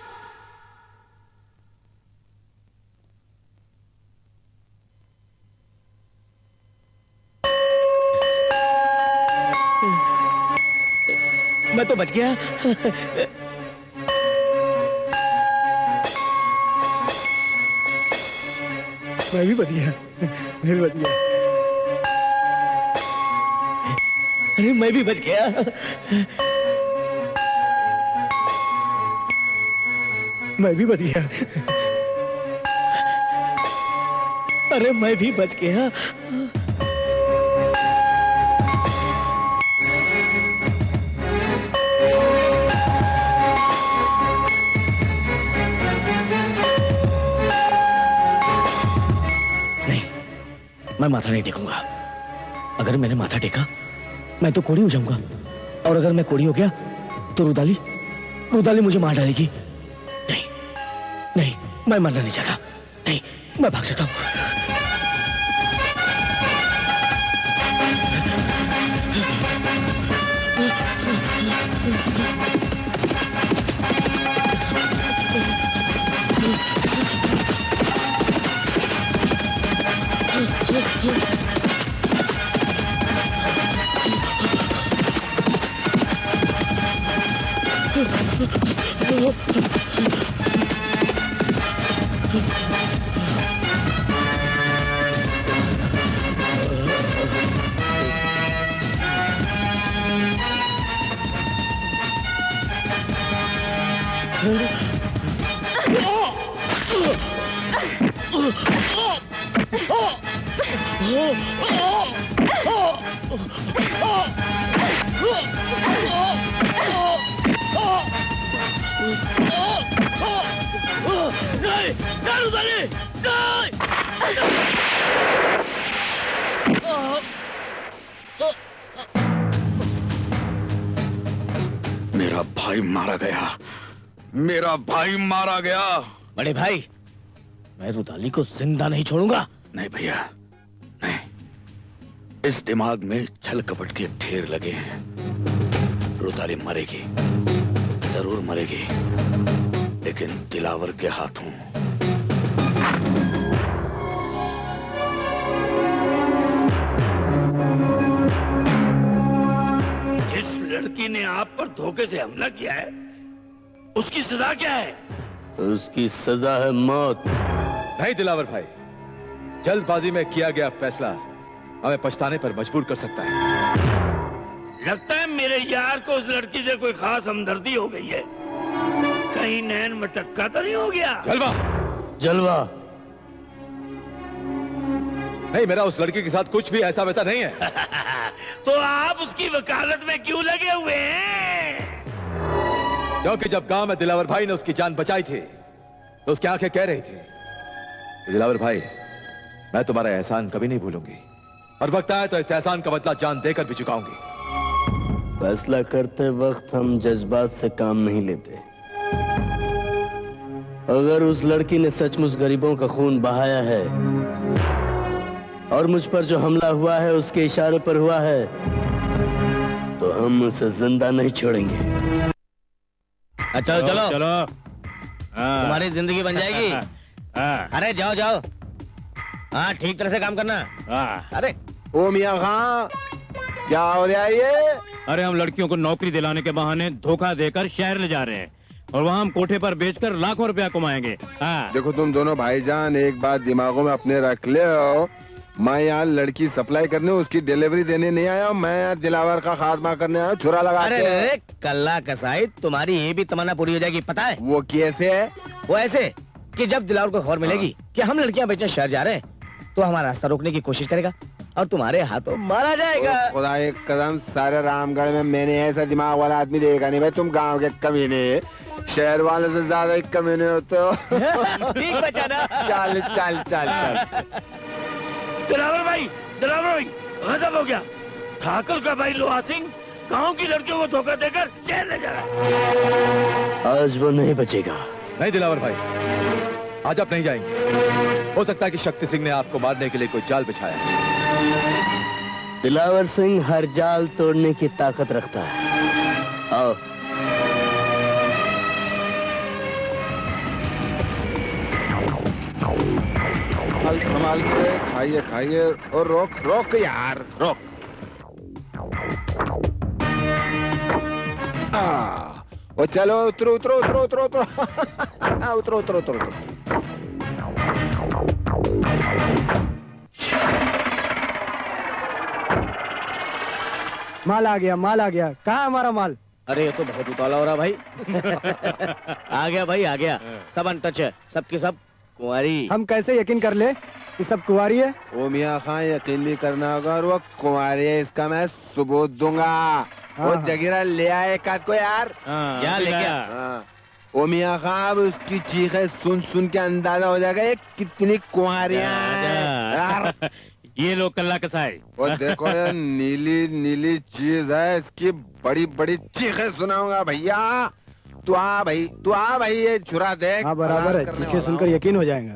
[SPEAKER 11] मैं तो बच गया। मैं भी बच गया, मैं भी बच गया। अरे मैं भी बच गया। मैं भी बच गया। अरे मैं भी बच गया। मैं माथा नहीं टेकूंगा। अगर मैंने माथा टेका मैं तो कोड़ी हो जाऊंगा, और अगर मैं कोड़ी हो गया तो रुदाली मुझे मार डालेगी। नहीं नहीं, मैं मरना नहीं चाहता। नहीं, मैं भाग जाता हूं।
[SPEAKER 2] मेरा भाई मारा गया, मेरा भाई मारा गया।
[SPEAKER 11] बड़े भाई, मैं रुदाली को जिंदा नहीं छोड़ूंगा।
[SPEAKER 2] नहीं भैया, नहीं। इस दिमाग में छल कपट के ढेर लगे हैं। रुदाली मरेगी, जरूर मरेगी, लेकिन दिलावर के हाथों।
[SPEAKER 1] जिस लड़की ने आप पर धोखे से हमला किया है, उसकी सजा क्या है?
[SPEAKER 6] उसकी सजा है मौत।
[SPEAKER 3] नहीं दिलावर भाई, जल्दबाजी में किया गया फैसला हमें पछताने पर मजबूर कर सकता है।
[SPEAKER 1] लगता है मेरे यार को उस लड़की से कोई खास हमदर्दी हो गई है। कहीं नैन मटक्का तो नहीं हो गया?
[SPEAKER 3] जलवा
[SPEAKER 6] जलवा
[SPEAKER 3] नहीं, मेरा उस लड़की के साथ कुछ भी ऐसा वैसा नहीं है।
[SPEAKER 1] तो आप उसकी वकालत में क्यों लगे हुए हैं?
[SPEAKER 3] क्योंकि जब गांव में दिलावर भाई ने उसकी जान बचाई थी तो उसकी आंखें कह रही थी, दिलावर भाई मैं तुम्हारा एहसान कभी नहीं भूलूंगी, और वक्त आए तो इस एहसान का बदला जान देकर भी चुकाऊंगी।
[SPEAKER 6] फैसला करते वक्त हम जज्बात से काम नहीं लेते। अगर उस लड़की ने सचमुच गरीबों का खून बहाया है और मुझ पर जो हमला हुआ है उसके इशारे पर हुआ है, तो हम उसे जिंदा नहीं छोड़ेंगे।
[SPEAKER 11] अच्छा चलो
[SPEAKER 12] चलो।
[SPEAKER 11] तुम्हारी जिंदगी बन जाएगी। अरे जाओ जाओ, हाँ ठीक तरह से काम करना। अरे
[SPEAKER 8] ओ मियां खां, क्या हो रहा है ये?
[SPEAKER 12] अरे हम लड़कियों को नौकरी दिलाने के बहाने धोखा देकर शहर ले जा रहे हैं, और वहाँ हम कोठे पर बेचकर लाखों रुपया कमाएंगे।
[SPEAKER 8] देखो तुम दोनों भाईजान, एक बात दिमागों में अपने रख ले हो, मैं यहाँ लड़की सप्लाई करने, उसकी डिलीवरी देने नहीं आया। मैं यहाँ दिलावर का खात्मा करने आया, छुरा लगा।
[SPEAKER 11] अरे कल्ला कसाई, तुम्हारी ये भी तमन्ना पूरी हो जाएगी, पता है?
[SPEAKER 8] वो कैसे है?
[SPEAKER 11] वो ऐसे कि जब दिलावर को खबर मिलेगी कि हम लड़कियां बेचने शहर जा रहे हैं, तो हमारा रास्ता रोकने की कोशिश करेगा और तुम्हारे हाथों मारा जाएगा।
[SPEAKER 8] खुदा एक कदम, सारे रामगढ़ में मैंने ऐसा दिमाग वाला आदमी देखा नहीं भाई। तुम गांव के कमीने, शहर वाले से ज्यादा ही कमीने होते हो।
[SPEAKER 11] ठीक बचाना।
[SPEAKER 8] चल चल चल चल।
[SPEAKER 1] दिलावर भाई, दिलावर भाई, गजब हो गया। ठाकुर का भाई लोहा सिंह गांव की लड़कियों को धोखा देकर शहर ले जा रहा है।
[SPEAKER 6] आज वो नहीं बचेगा।
[SPEAKER 3] नहीं दिलावर भाई, आज आप नहीं जाएंगे। हो सकता है कि शक्ति सिंह ने आपको मारने के लिए कोई जाल बिछाया है।
[SPEAKER 6] दिलावर सिंह हर जाल तोड़ने की ताकत रखता है। आओ।
[SPEAKER 8] संभाल के खाइए खाइए, और रोक रोक यार, रोक। ओ चलो उतरो उतरो उतरो उतरो उतरो उतरो उतरो उतरो उतरो।
[SPEAKER 13] माल आ गया, माल आ गया। कहाँ हमारा माल?
[SPEAKER 11] अरे ये तो बहुत उतावला हो रहा भाई। आ गया भाई, आ गया। सब अनटच है, सबकी सब कुंवारी।
[SPEAKER 13] हम कैसे यकीन कर ले कि सब कुंवारी है?
[SPEAKER 8] ओ मियां खान, यकीन भी करना होगा, और वो कुंवारी है इसका मैं सबूत दूंगा। वो जगीरा ले आए एक आध को यार।
[SPEAKER 11] जा ले क्या?
[SPEAKER 8] ओ मियां खान, अब उसकी चीखें सुन सुन के अंदाजा हो जाएगा ये कितनी कुंवारियां हैं।
[SPEAKER 12] ये लोग कल्ला कसाई।
[SPEAKER 8] वो देखो ये नीली नीली चीज है, इसकी बड़ी बड़ी चीखें सुनाऊंगा भैया। तू आ भाई, तू आ भाई, ये छुरा देख।
[SPEAKER 13] हाँ बराबर है, चीखें सुनकर यकीन हो जाएगा।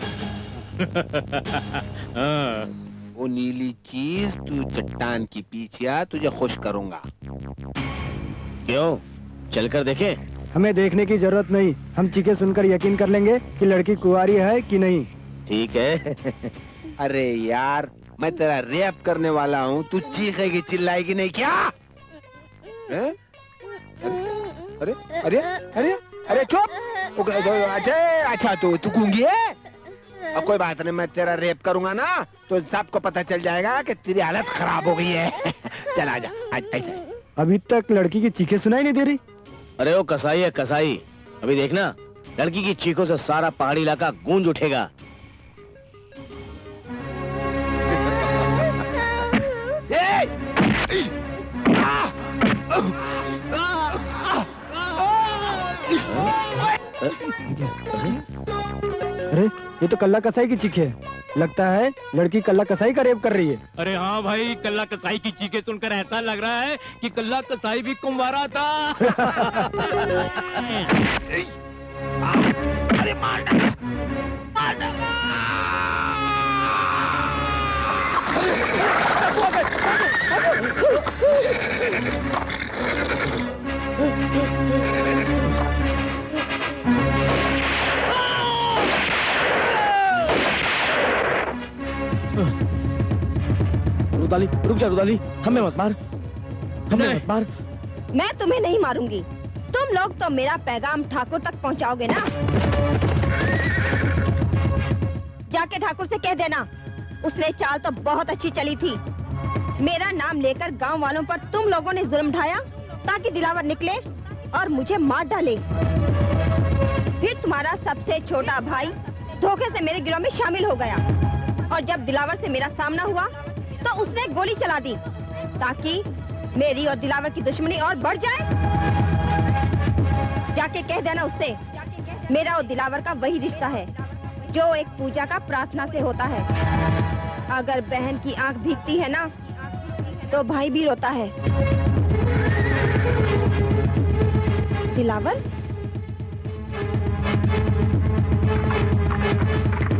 [SPEAKER 8] वो नीली चीज तू चट्टान की पीछे आ, तुझे खुश करूंगा।
[SPEAKER 11] क्यों? चलकर देखे?
[SPEAKER 13] हमें देखने की जरूरत नहीं, हम चीखें सुनकर यकीन कर लेंगे कि लड़की कुंवारी है कि नहीं।
[SPEAKER 8] ठीक है। अरे यार, मैं तेरा रेप करने वाला हूँ, तू चीखेगी चिल्लाएगी नहीं क्या? है? अरे अरे अरे अरे चुप। अच्छा तू गूंगी है? अब कोई बात नहीं, मैं तेरा रेप करूंगा ना तो सबको पता चल जाएगा कि तेरी हालत खराब हो गई है। चल आजा, आज ऐसे।
[SPEAKER 13] अभी तक लड़की की चीखें सुनाई नहीं दे रही।
[SPEAKER 11] अरे वो कसाई है कसाई, अभी देखना लड़की की चीखों से सारा पहाड़ी इलाका गूंज उठेगा।
[SPEAKER 13] अरे ये तो कल्ला कसाई की चीखें है। लगता है लड़की कल्ला कसाई का रेप कर रही है।
[SPEAKER 12] अरे हाँ भाई, कल्ला कसाई की चीखें सुनकर ऐसा लग रहा है कि कल्ला कसाई भी कुंवारा था।
[SPEAKER 8] अरे मार डाला, मार डाला।
[SPEAKER 11] रुदाली रुक जा, रुदाली हमें मत मार, हमें मत मार।
[SPEAKER 9] मैं तुम्हें नहीं मारूंगी, तुम लोग तो मेरा पैगाम ठाकुर तक पहुंचाओगे ना। जाके ठाकुर से कह देना, उसने चाल तो बहुत अच्छी चली थी। मेरा नाम लेकर गांव वालों पर तुम लोगों ने जुल्म ढाया ताकि दिलावर निकले और मुझे मार डाले। फिर तुम्हारा सबसे छोटा भाई धोखे से मेरे गिरोह में शामिल हो गया और जब दिलावर से मेरा सामना हुआ तो उसने गोली चला दी ताकि मेरी और दिलावर की दुश्मनी और बढ़ जाए। जाके कह देना उससे, मेरा और दिलावर का वही रिश्ता है जो एक पूजा का प्रार्थना से होता है। अगर बहन की आंख भीगती है ना तो भाई भी रोता है। दिलावर,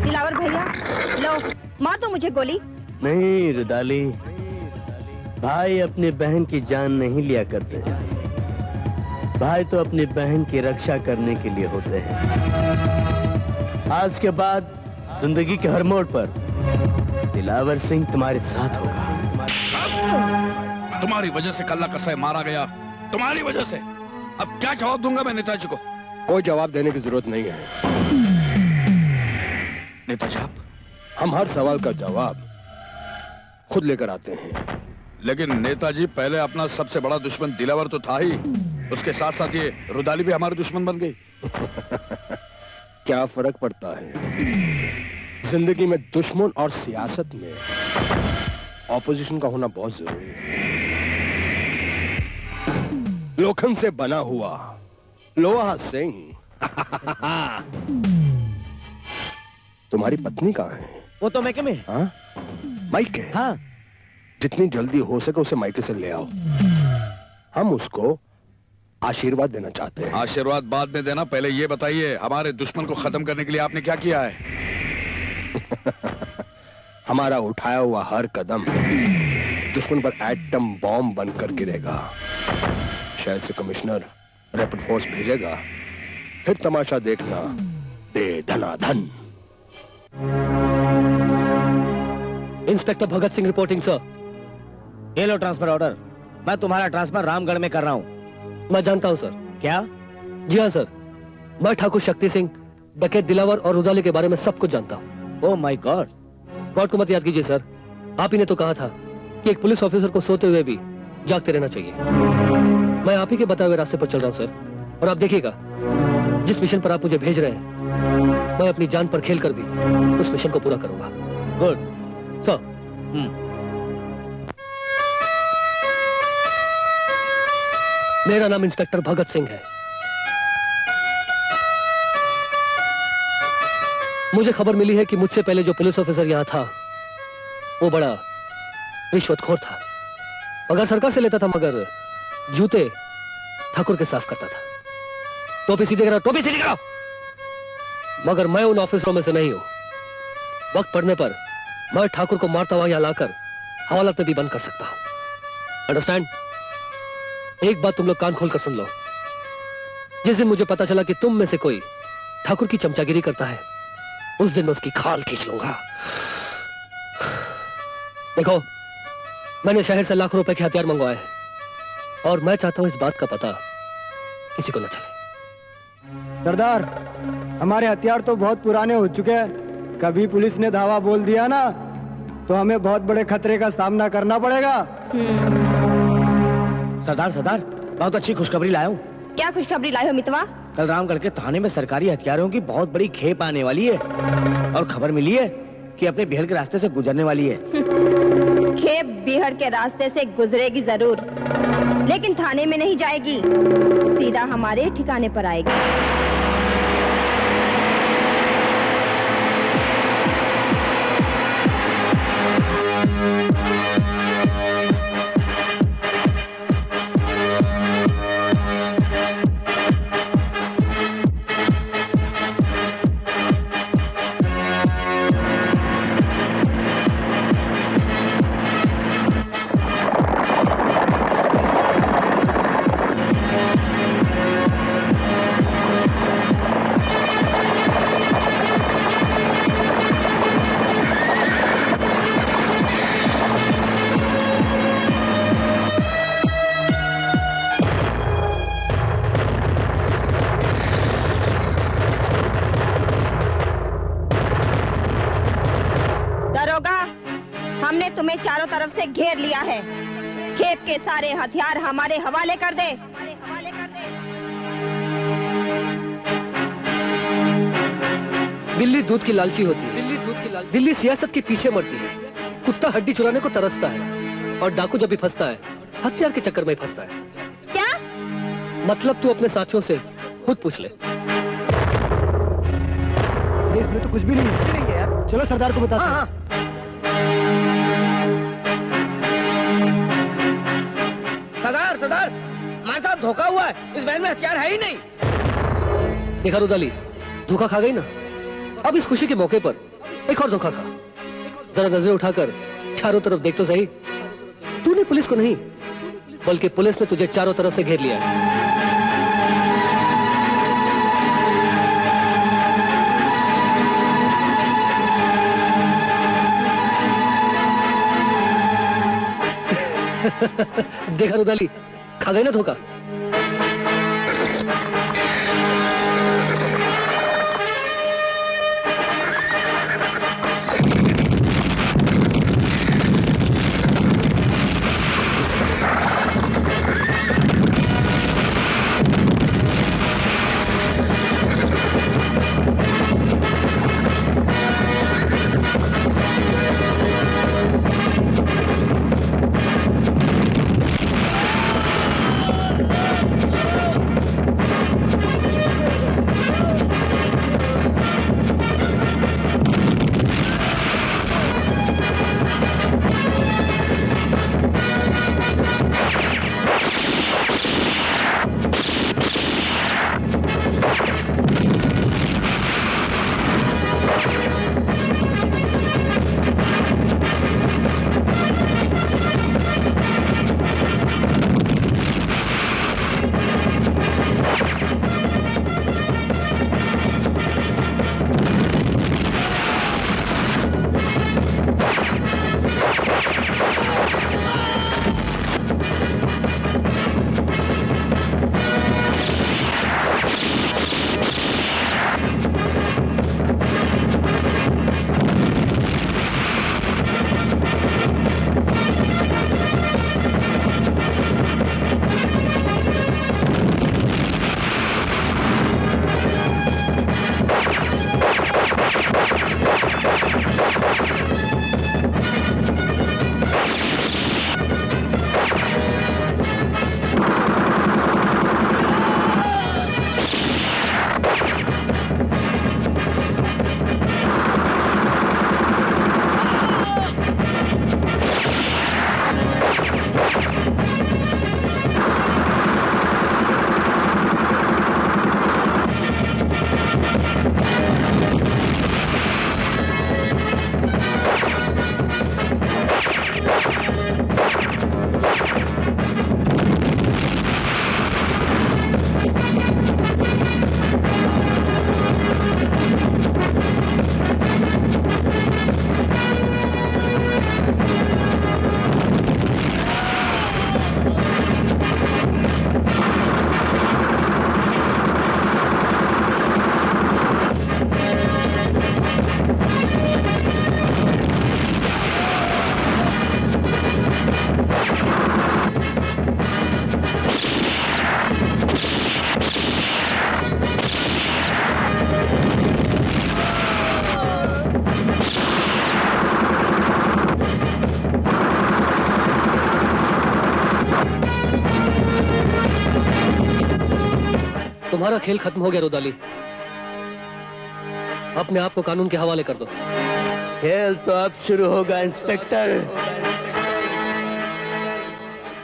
[SPEAKER 9] दिलावर भैया, लो मार दो मुझे गोली।
[SPEAKER 6] नहीं रुदाली, भाई अपनी बहन की जान नहीं लिया करते। भाई तो अपनी बहन की रक्षा करने के लिए होते हैं। आज के बाद जिंदगी के हर मोड़ पर दिलावर सिंह तुम्हारे साथ होगा।
[SPEAKER 2] तुम्हारी वजह से कल्ला कसाई मारा गया, तुम्हारी वजह से। अब क्या जवाब दूंगा मैं नेताजी को?
[SPEAKER 7] कोई जवाब देने की जरूरत नहीं है
[SPEAKER 2] नेताजी। आप,
[SPEAKER 7] हम हर सवाल का जवाब खुद लेकर आते हैं।
[SPEAKER 2] लेकिन नेताजी, पहले अपना सबसे बड़ा दुश्मन दिलावर तो था ही, उसके साथ साथ ये रुदाली भी हमारे दुश्मन बन गई।
[SPEAKER 7] क्या फर्क पड़ता है? जिंदगी में दुश्मन और सियासत में ऑपोजिशन का होना बहुत जरूरी है। लोखंड से बना हुआ लोहा सिंह। तुम्हारी पत्नी कहाँ है?
[SPEAKER 11] वो तो मैके में।
[SPEAKER 7] हाँ? मायके?
[SPEAKER 11] हाँ।
[SPEAKER 7] जितनी जल्दी हो सके उसे मायके से ले आओ। हम उसको आशीर्वाद देना चाहते हैं।
[SPEAKER 2] आशीर्वाद बाद में देना, पहले ये बताइए हमारे दुश्मन को खत्म करने के लिए आपने क्या किया है?
[SPEAKER 7] हमारा उठाया हुआ हर कदम दुश्मन पर एटम बॉम्ब बनकर गिरेगा। शहर से कमिश्नर रैपिड फोर्स भेजेगा, फिर तमाशा देखना। दे धनाधन।
[SPEAKER 11] Inspector Bhagat Singh reporting sir. ये लो ट्रांसफर ऑर्डर। मैं तुम्हारा ट्रांसफर रामगढ़ में कर रहा हूँ।
[SPEAKER 6] मैं जानता हूं सर।
[SPEAKER 11] क्या?
[SPEAKER 6] जी हाँ सर, मैं ठाकुर शक्ति सिंह, डकैत दिलावर और रुदाली के बारे में सब कुछ जानता हूँ।
[SPEAKER 11] Oh my God.
[SPEAKER 6] गॉड को मत याद कीजिए सर, आप ही ने तो कहा था कि एक पुलिस ऑफिसर को सोते हुए भी जागते रहना चाहिए। मैं आप ही के बताए हुए रास्ते पर चल रहा हूँ सर, और आप देखिएगा जिस मिशन पर आप मुझे भेज रहे हैं मैं अपनी जान पर खेल कर भी उस मिशन को पूरा करूंगा।
[SPEAKER 11] Good
[SPEAKER 6] sir. मेरा नाम इंस्पेक्टर भगत सिंह है। मुझे खबर मिली है कि मुझसे पहले जो पुलिस ऑफिसर यहां था वो बड़ा रिश्वतखोर था। अगर सरकार से लेता था मगर जूते ठाकुर के साफ करता था। टोपी सीधे करो, टोपी सीधी करो। मगर मैं उन ऑफिसरों में से नहीं हूं। वक्त पड़ने पर मैं ठाकुर को मारता हुआ यहां लाकर हवालात में भी बंद कर सकता हूं। अंडरस्टैंड? एक बात तुम लोग कान खोलकर सुन लो। जिस दिन मुझे पता चला कि तुम में से कोई ठाकुर की चमचागिरी करता है उस दिन मैं उसकी खाल खींच लूंगा। देखो, मैंने शहर से लाखों रुपए के हथियार मंगवाए हैं और मैं चाहता हूं इस बात का पता किसी को न चले।
[SPEAKER 13] सरदार, हमारे हथियार तो बहुत पुराने हो चुके हैं। कभी पुलिस ने धावा बोल दिया ना तो हमें बहुत बड़े खतरे का सामना करना पड़ेगा।
[SPEAKER 11] सरदार, सरदार, बहुत अच्छी खुशखबरी लाया हूँ।
[SPEAKER 9] क्या खुशखबरी लाए हो मितवा?
[SPEAKER 11] कल रामगढ़ के थाने में सरकारी हथियारों की बहुत बड़ी खेप आने वाली है और खबर मिली है कि अपने बिहार के रास्ते से गुजरने वाली है।
[SPEAKER 9] खेप बिहार के रास्ते से गुजरेगी जरूर, लेकिन थाने में नहीं जाएगी, सीधा हमारे ठिकाने पर आएगी। तुम्हें चारों तरफ से घेर लिया है। खेप के सारे हथियार हमारे हवाले कर दे।
[SPEAKER 6] दिल्ली दूध की लालची होती है, दिल्ली सियासत के पीछे मरती है। कुत्ता हड्डी चुराने को तरसता है और डाकू जब भी फंसता है हथियार के चक्कर में फंसता है।
[SPEAKER 9] क्या
[SPEAKER 6] मतलब? तू अपने साथियों से खुद पूछ ले।
[SPEAKER 13] इसमें तो कुछ भी नहीं है यार। चलो सरदार को बताते हैं।
[SPEAKER 11] सरदार, सरदार, हमारे साथ धोखा हुआ है। इस वैन में हथियार है ही नहीं।
[SPEAKER 6] देखा रुदाली, धोखा खा गई ना। अब इस खुशी के मौके पर एक और धोखा खा। जरा नजरें उठाकर चारों तरफ देख तो सही। तूने पुलिस को नहीं बल्कि पुलिस ने तुझे चारों तरफ से घेर लिया है। देखा रुदाली, खा गई ना धोखा।
[SPEAKER 14] तुम्हारा खेल खत्म हो गया रुदाली। अपने आप को कानून के हवाले कर दो।
[SPEAKER 6] खेल तो अब शुरू होगा इंस्पेक्टर।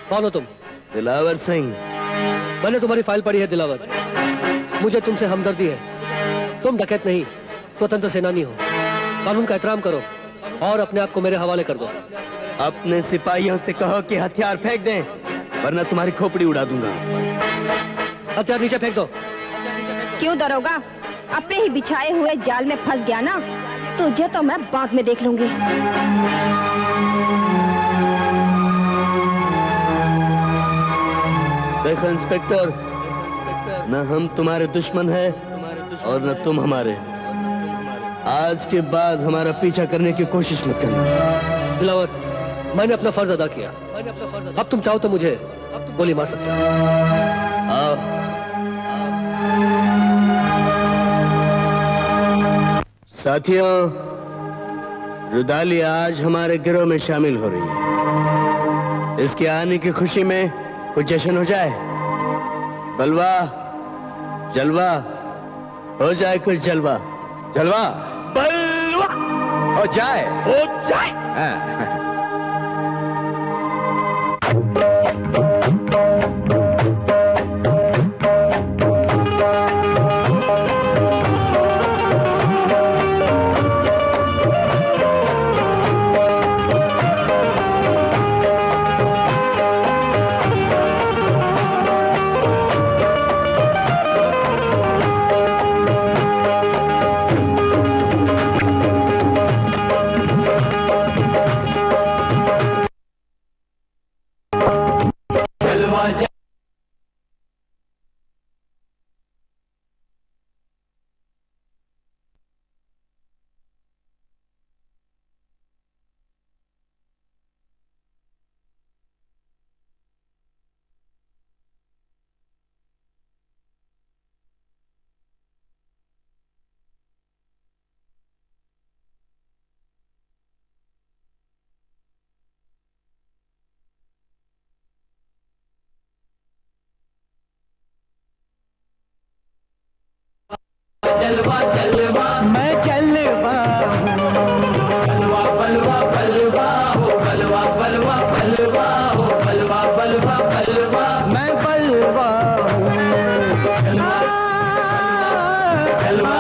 [SPEAKER 14] कौन हो तुम?
[SPEAKER 6] दिलावर सिंह।
[SPEAKER 14] मैंने तुम्हारी फाइल पढ़ी है दिलावर। मुझे तुमसे हमदर्दी है। तुम डकैत नहीं, स्वतंत्र सेनानी हो। कानून का एहतराम करो और अपने आप को मेरे हवाले कर दो।
[SPEAKER 6] अपने सिपाहियों से कहो कि हथियार फेंक दें, वरना तुम्हारी खोपड़ी उड़ा दूंगा।
[SPEAKER 14] हथियार नीचे फेंक दो।
[SPEAKER 9] क्यों दरोगा? अपने ही बिछाए हुए जाल में फंस गया ना? तुझे तो मैं बाद में देख लूंगी।
[SPEAKER 6] देखो इंस्पेक्टर, न हम तुम्हारे दुश्मन हैं और न तुम हमारे। आज के बाद हमारा पीछा करने की कोशिश मत करना।
[SPEAKER 14] दिलावर, मैंने अपना फर्ज अदा किया। अब तुम चाहो तो मुझे गोली मार सकते हो।
[SPEAKER 6] आओ। साथियों, रुदाली आज हमारे गिरोह में शामिल हो रही है। इसके आने की खुशी में कुछ जश्न हो जाए। बलवा जलवा हो जाए, कुछ जलवा
[SPEAKER 2] जलवा
[SPEAKER 1] बलवा
[SPEAKER 2] हो जाए।
[SPEAKER 1] हाँ।
[SPEAKER 15] जलवा जलवा मैं जलवा बलवा बलवा बलवा हो बलवा बलवा बलवा हो बलवा बलवा बलवा मैं बलवा जलवा जलवा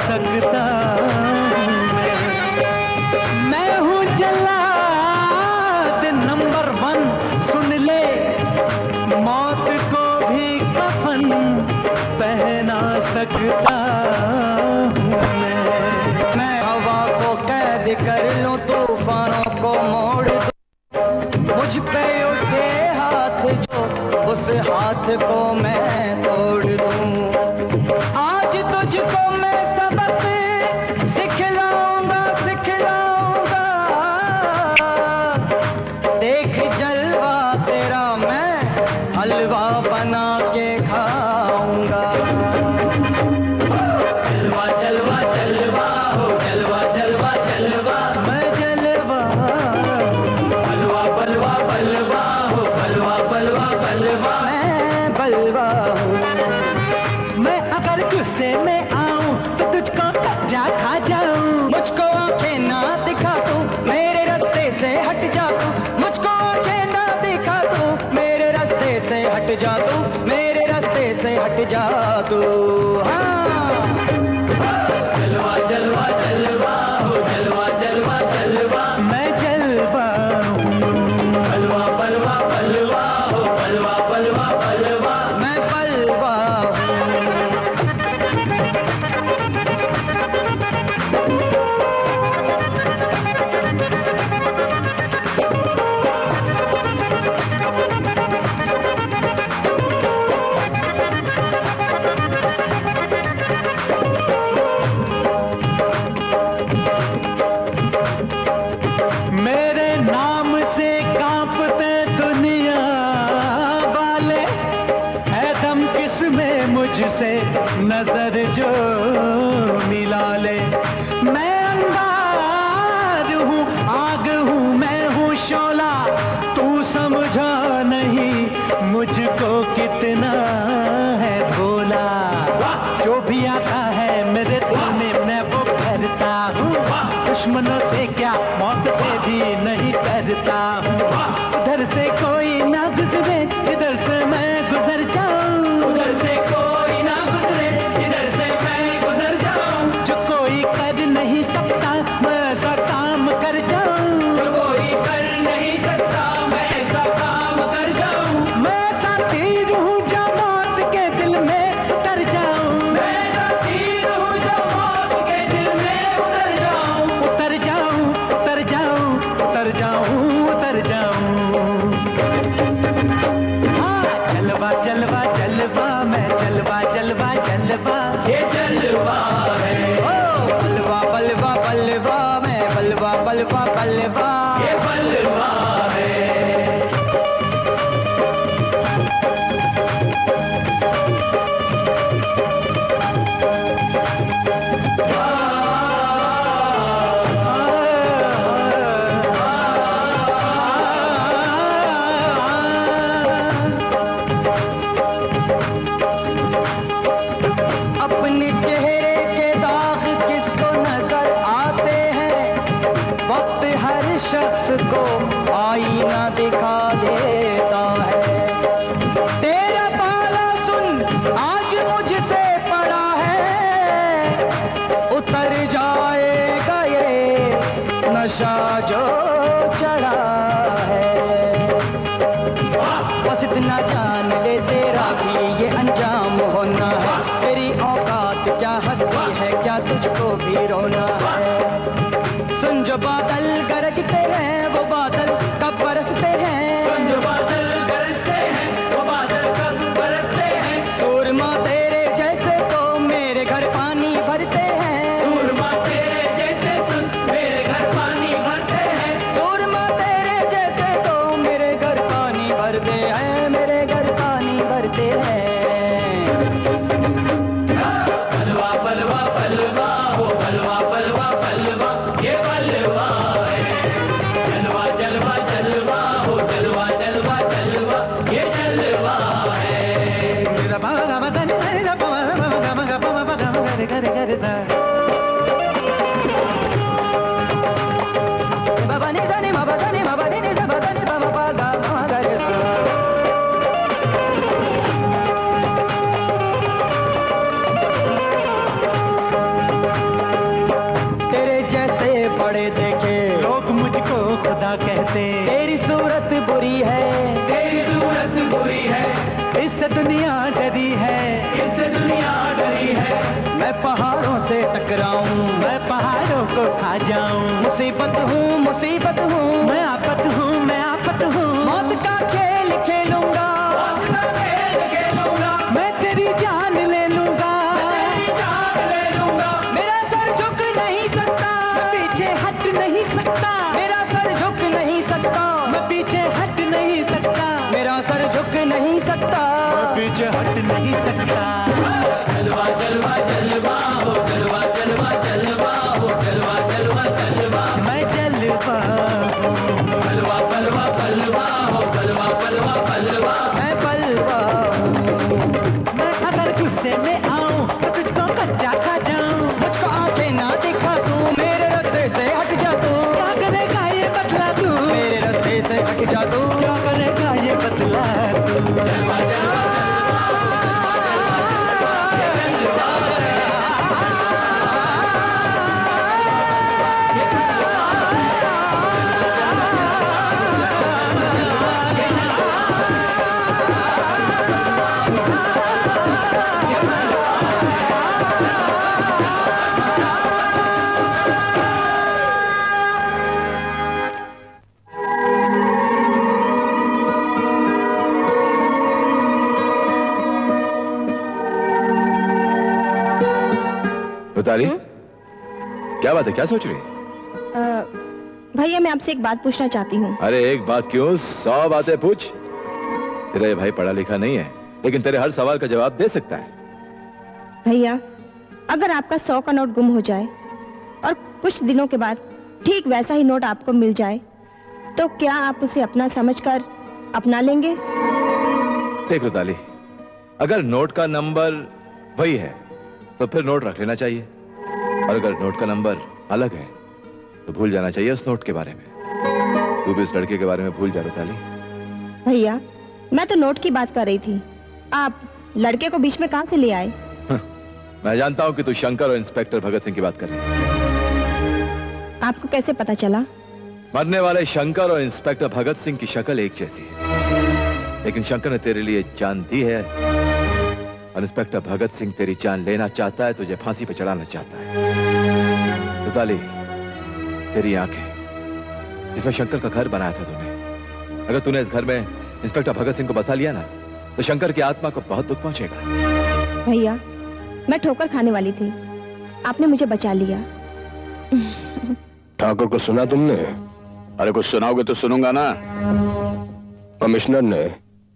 [SPEAKER 15] सकता मैं हूँ जल्लाद नंबर 1। सुन ले, मौत को भी कफन पहना सकता हूँ मैं हवा को कैद कर लूं, तूफानों को मोड़ दूं। मुझ पे उठे हाथ जो, उस हाथ को मैं तोड़ दूं। आज तुझको मैं सबक सिखलाऊंगा सिखलाऊंगा, देख जलवा तेरा मैं हलवा बना के खाऊंगा। जलवा जलवा जलवा हो जलवा जलवा जलवा मैं जलवा बलवा बलवा बलवा हो बलवा बलवा बलवा मैं बलवा हूँ। मैं अगर गुस्से में आऊं तो तुझको कच्चा खा जाऊं। मुझको आंखें ना दिखा तू, मेरे रास्ते से हट जा तू। मुझको आंखें ना दिखा तू, मेरे रास्ते से हट जा तू, मेरे रास्ते से हट जा तू। हाँ जलवा जलवा जलवा हो जलवा जलवा जलवा मैं जलवा हूँ। बलवा बलवा बलवा हो बलवा बलवा बलवा मैं बलवा हूँ। करता हूँ, दुश्मनों से क्या मौत से भी नहीं डरता हूँ। उधर से कोई ना गुजरे इधर से मैं गुजर जाऊँ, उधर से कोई ना गुजरे इधर से मैं गुजर जाऊँ। जो कोई कर नहीं सकता मैं ऐसा काम कर जाऊँ, जो कोई कर नहीं सकता मैं ऐसा काम कर जाऊँ। मैं ऐसा तीर हूँ जो मौत के दिल में उतर जाऊँ, मैं ऐसा तीर हूँ जो मौत के दिल में उतर जाऊँ, उतर जाऊँ, उतर जाऊँ, उतर जाऊँ, उतर जाऊँ। हाँ जलवा जलवा जलवा मैं जलवा जलवा जलवा, ये जलवा है। ओ बलवा बलवा बलवा मैं बलवा बलवा बलवा, ये बलवा है। अपने चेहरे के दाग किसको नजर आते हैं, वक्त हर शख्स को आईना दिखा देता है। तेरा पाला सुन आज मुझसे पड़ा है, उतर जाएगा ये नशा जो चढ़ा है। बस इतना जान ले तेरा भी ये अंजाम होना है, तेरी औकात क्या हंसती है क्या तुझको भी रोना है। सुन जो बादल गरजते हैं वो बादल कब बरसते हैं, सुन जो बादल गरजते हैं वो बादल कब बरसते हैं। सूरमा तेरे जैसे तो मेरे घर पानी भरते हैं, सूरमा तेरे जैसे सुन मेरे घर पानी भरते हैं। सूरमा तेरे जैसे तो मेरे घर पानी भरते हैं, मेरे घर पानी भरते हैं। बलवा बलवा बलवा हो बलवा बलवा बलवा, ये बलवा है। जलवा जलवा जलवा हो जलवा जलवा जलवा, ये जलवा है। बाबा ने जाने बाबा जाने बाबा ने बाबा जाने बाबा बागा बागा रे सा। तेरे जैसे बड़े देखे लोग मुझको खुदा कहते, तेरी सूरत बुरी है, तेरी सूरत बुरी है। इससे दुनिया डरी है, इससे दुनिया डरी है। मैं पहाड़ों से टकराऊं, मैं पहाड़ों को खा जाऊं। मुसीबत हूँ मुसीबत हूँ, मैं आफत हूँ मैं आफत हूँ। मौत का खेल खेलूंगा, मौत का खेल खेलूंगा। मैं तेरी जान ले लूंगा, मैं तेरी जान ले लूंगा। मेरा सर झुक नहीं सकता, मैं पीछे हट नहीं सकता। मेरा सर झुक नहीं सकता, मैं पीछे हट नहीं सकता। मेरा सर झुक नहीं सकता, मैं पीछे हट नहीं सकता। जलवा जलवा जलवा हो जलवा जलवा जलवा हो जलवा जलवा जलवा, मैं जलवा हूँ। बलवा बलवा बलवा हो बलवा बलवा बलवा, मैं बलवा हूँ। मैं अगर गुस्से में आऊँ तो तुझको कच्चा खा जाऊँ। मुझको आंखें ना दिखा तू, मेरे रास्ते से हट जा तू। क्या करेगा ये बदला तू, मेरे रास्ते से हट जा तू। क्या करेगा ये बदला तू। जलवा जलवा
[SPEAKER 3] रुदाली, क्या बात है, क्या सोच रही है?
[SPEAKER 9] भैया मैं आपसे एक बात पूछना चाहती हूँ।
[SPEAKER 3] अरे एक बात क्यों, 100 बातें पूछ। तेरा ये भाई पढ़ा लिखा नहीं है, लेकिन तेरे हर सवाल का जवाब दे सकता है।
[SPEAKER 9] भैया अगर आपका 100 का नोट गुम हो जाए और कुछ दिनों के बाद ठीक वैसा ही नोट आपको मिल जाए, तो क्या आप उसे अपना समझकर अपना लेंगे?
[SPEAKER 3] देख रुदाली, अगर नोट का नंबर वही है तो फिर नोट रख लेना चाहिए, और अगर नोट का नंबर अलग है तो भूल जाना चाहिए उस नोट के बारे में। तू भी उस लड़के के बारे में भूल जा रुदाली।
[SPEAKER 9] भैया, मैं तो नोट की बात कर रही थी, आप लड़के को बीच में कहां से ले आए?
[SPEAKER 3] मैं जानता हूं कि तू शंकर और इंस्पेक्टर भगत सिंह की बात कर रही है।
[SPEAKER 9] आपको कैसे पता चला?
[SPEAKER 3] मरने वाले शंकर और इंस्पेक्टर भगत सिंह की शक्ल एक जैसी है, लेकिन शंकर ने तेरे लिए जान दी है और इंस्पेक्टर भगत सिंह तेरी जान लेना चाहता है, तुझे फांसी पे चढ़ाना चाहता है। रुदाली, तेरी आंखें, इसमें शंकर का घर बनाया था तूने। अगर तूने इस घर में इंस्पेक्टर भगत सिंह को बसा लिया ना, तो शंकर की आत्मा को बहुत दुख पहुंचेगा।
[SPEAKER 9] भैया, मैं ठोकर खाने वाली थी, आपने मुझे बचा लिया।
[SPEAKER 7] ठाकुर को सुना तुमने?
[SPEAKER 2] अरे कुछ सुनाओगे तो सुनूंगा ना।
[SPEAKER 7] कमिश्नर ने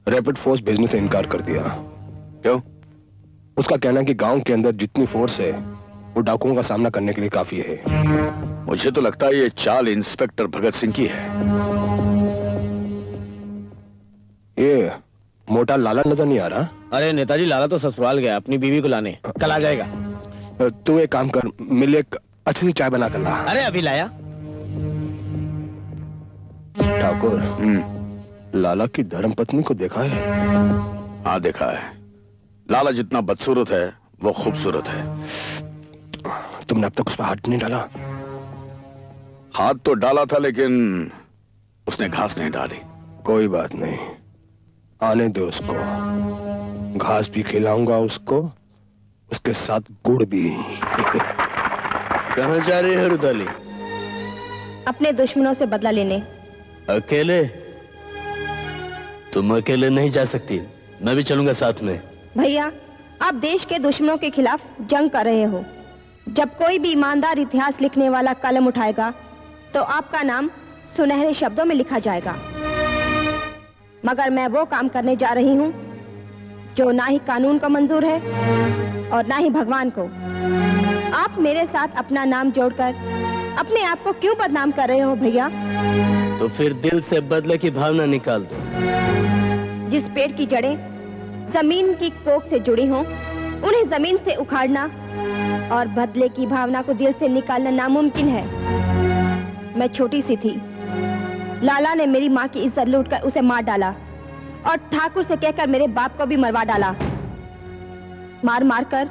[SPEAKER 7] रैपिड फोर्स भेजने से इनकार कर दिया।
[SPEAKER 2] क्यों?
[SPEAKER 7] उसका कहना है कि गांव के अंदर जितनी फोर्स है वो डाकुओं का सामना करने के लिए काफी है।
[SPEAKER 2] मुझे तो लगता है ये चाल इंस्पेक्टर भगत सिंह की है।
[SPEAKER 7] ये मोटा लाला नजर नहीं आ रहा?
[SPEAKER 5] अरे नेताजी, लाला तो ससुराल गया अपनी बीवी को लाने, कल आ जाएगा।
[SPEAKER 7] तू एक काम कर, मिल एक अच्छी सी चाय बना कर ला।
[SPEAKER 5] अरे अभी लाया।
[SPEAKER 7] ठाकुर, लाला की धर्मपत्नी को देखा है?
[SPEAKER 2] हाँ देखा है। लाला जितना बदसूरत है वो खूबसूरत है।
[SPEAKER 7] तुमने अब तक उस पर हाथ नहीं डाला?
[SPEAKER 2] हाथ तो डाला था, लेकिन उसने घास नहीं डाली।
[SPEAKER 7] कोई बात नहीं, आने दो उसको। घास भी खिलाऊंगा उसको, उसके साथ गुड़ भी।
[SPEAKER 6] कहाँ जा रही है रुदाली?
[SPEAKER 9] अपने दुश्मनों से बदला लेने।
[SPEAKER 6] अकेले? तुम अकेले नहीं जा सकती, मैं भी चलूंगा साथ में।
[SPEAKER 9] भैया, आप देश के दुश्मनों के खिलाफ जंग कर रहे हो। जब कोई भी ईमानदार इतिहास लिखने वाला कलम उठाएगा तो आपका नाम सुनहरे शब्दों में लिखा जाएगा। मगर मैं वो काम करने जा रही हूँ जो ना ही कानून को मंजूर है और ना ही भगवान को। आप मेरे साथ अपना नाम जोड़कर अपने आप को क्यों बदनाम कर रहे हो भैया?
[SPEAKER 6] तो फिर दिल से बदले की भावना निकाल दो।
[SPEAKER 9] जिस पेड़ की जड़ें जमीन की कोख से जुड़ी हों, उन्हें जमीन से उखाड़ना और बदले की भावना को दिल से निकालना नामुमकिन है। मैं छोटी सी थी, लाला ने मेरी माँ की इज्जत लूटकर उसे मार डाला और ठाकुर से कहकर मेरे बाप को भी मरवा डाला। मार मार कर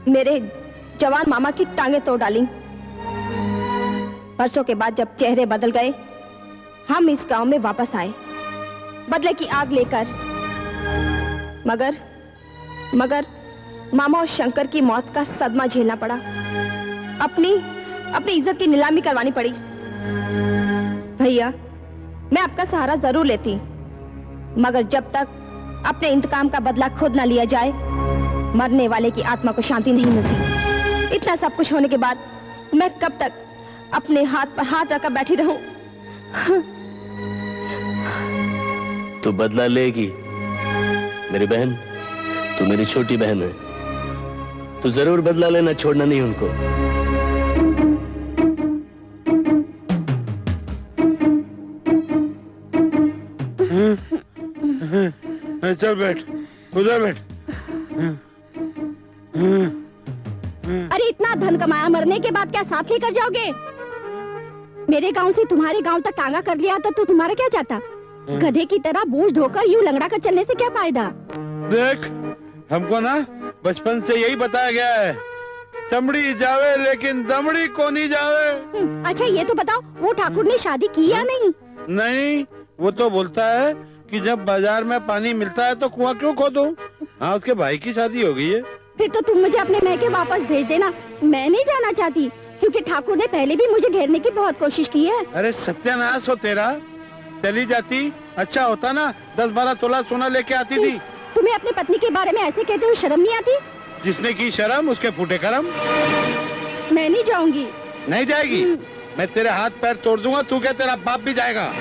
[SPEAKER 9] मेरे जवान मामा की टांगे तोड़ डाली। वर्षों के बाद जब चेहरे बदल गए, हम इस गांव में वापस आए बदले की आग लेकर। मगर मामा और शंकर की मौत का सदमा झेलना पड़ा। अपनी इज्जत की नीलामी करवानी पड़ी। भैया, मैं आपका सहारा जरूर लेती, मगर जब तक अपने इंतकाम का बदला खुद ना लिया जाए, मरने वाले की आत्मा को शांति नहीं मिलती। इतना सब कुछ होने के बाद मैं कब तक अपने हाथ पर हाथ रखकर बैठी रहूं?
[SPEAKER 6] तू बदला लेगी मेरी बहन, तू मेरी छोटी बहन है, तू जरूर बदला लेना, छोड़ना नहीं उनको।
[SPEAKER 10] चल बैठ, उधर बैठ।
[SPEAKER 9] अरे इतना धन कमाया, मरने के बाद क्या साथ लेकर जाओगे? मेरे गांव से तुम्हारे गांव तक टांगा कर लिया तो तुम्हारा क्या जाता? गधे की तरह बोझ ढोकर यूं लंगड़ा कर चलने से क्या फायदा?
[SPEAKER 10] देख, हमको ना बचपन से यही बताया गया है, चमड़ी जावे लेकिन दमड़ी को नहीं जावे।
[SPEAKER 9] अच्छा ये तो बताओ, वो ठाकुर ने शादी की या नहीं?
[SPEAKER 10] नहीं, वो तो बोलता है कि जब बाजार में पानी मिलता है तो कुआं क्यों खोदूं? हाँ, उसके भाई की शादी हो गई है।
[SPEAKER 9] फिर तो तुम मुझे अपने मैके वापस भेज देना, मैं नहीं जाना चाहती, क्योंकि ठाकुर ने पहले भी मुझे घेरने की बहुत कोशिश की है।
[SPEAKER 10] अरे सत्यानाश हो तेरा, चली जाती अच्छा होता ना, 10-12 तोला सोना लेके आती थी।
[SPEAKER 9] तुम्हें अपनी पत्नी के बारे में ऐसे कहते हुए शर्म नहीं आती?
[SPEAKER 10] जिसने की शर्म उसके फूटे करम।
[SPEAKER 9] मैं नहीं जाऊंगी।
[SPEAKER 10] नहीं जाएगी? मैं तेरे हाथ पैर तोड़ दूंगा, तू क्या तेरा बाप भी जाएगा?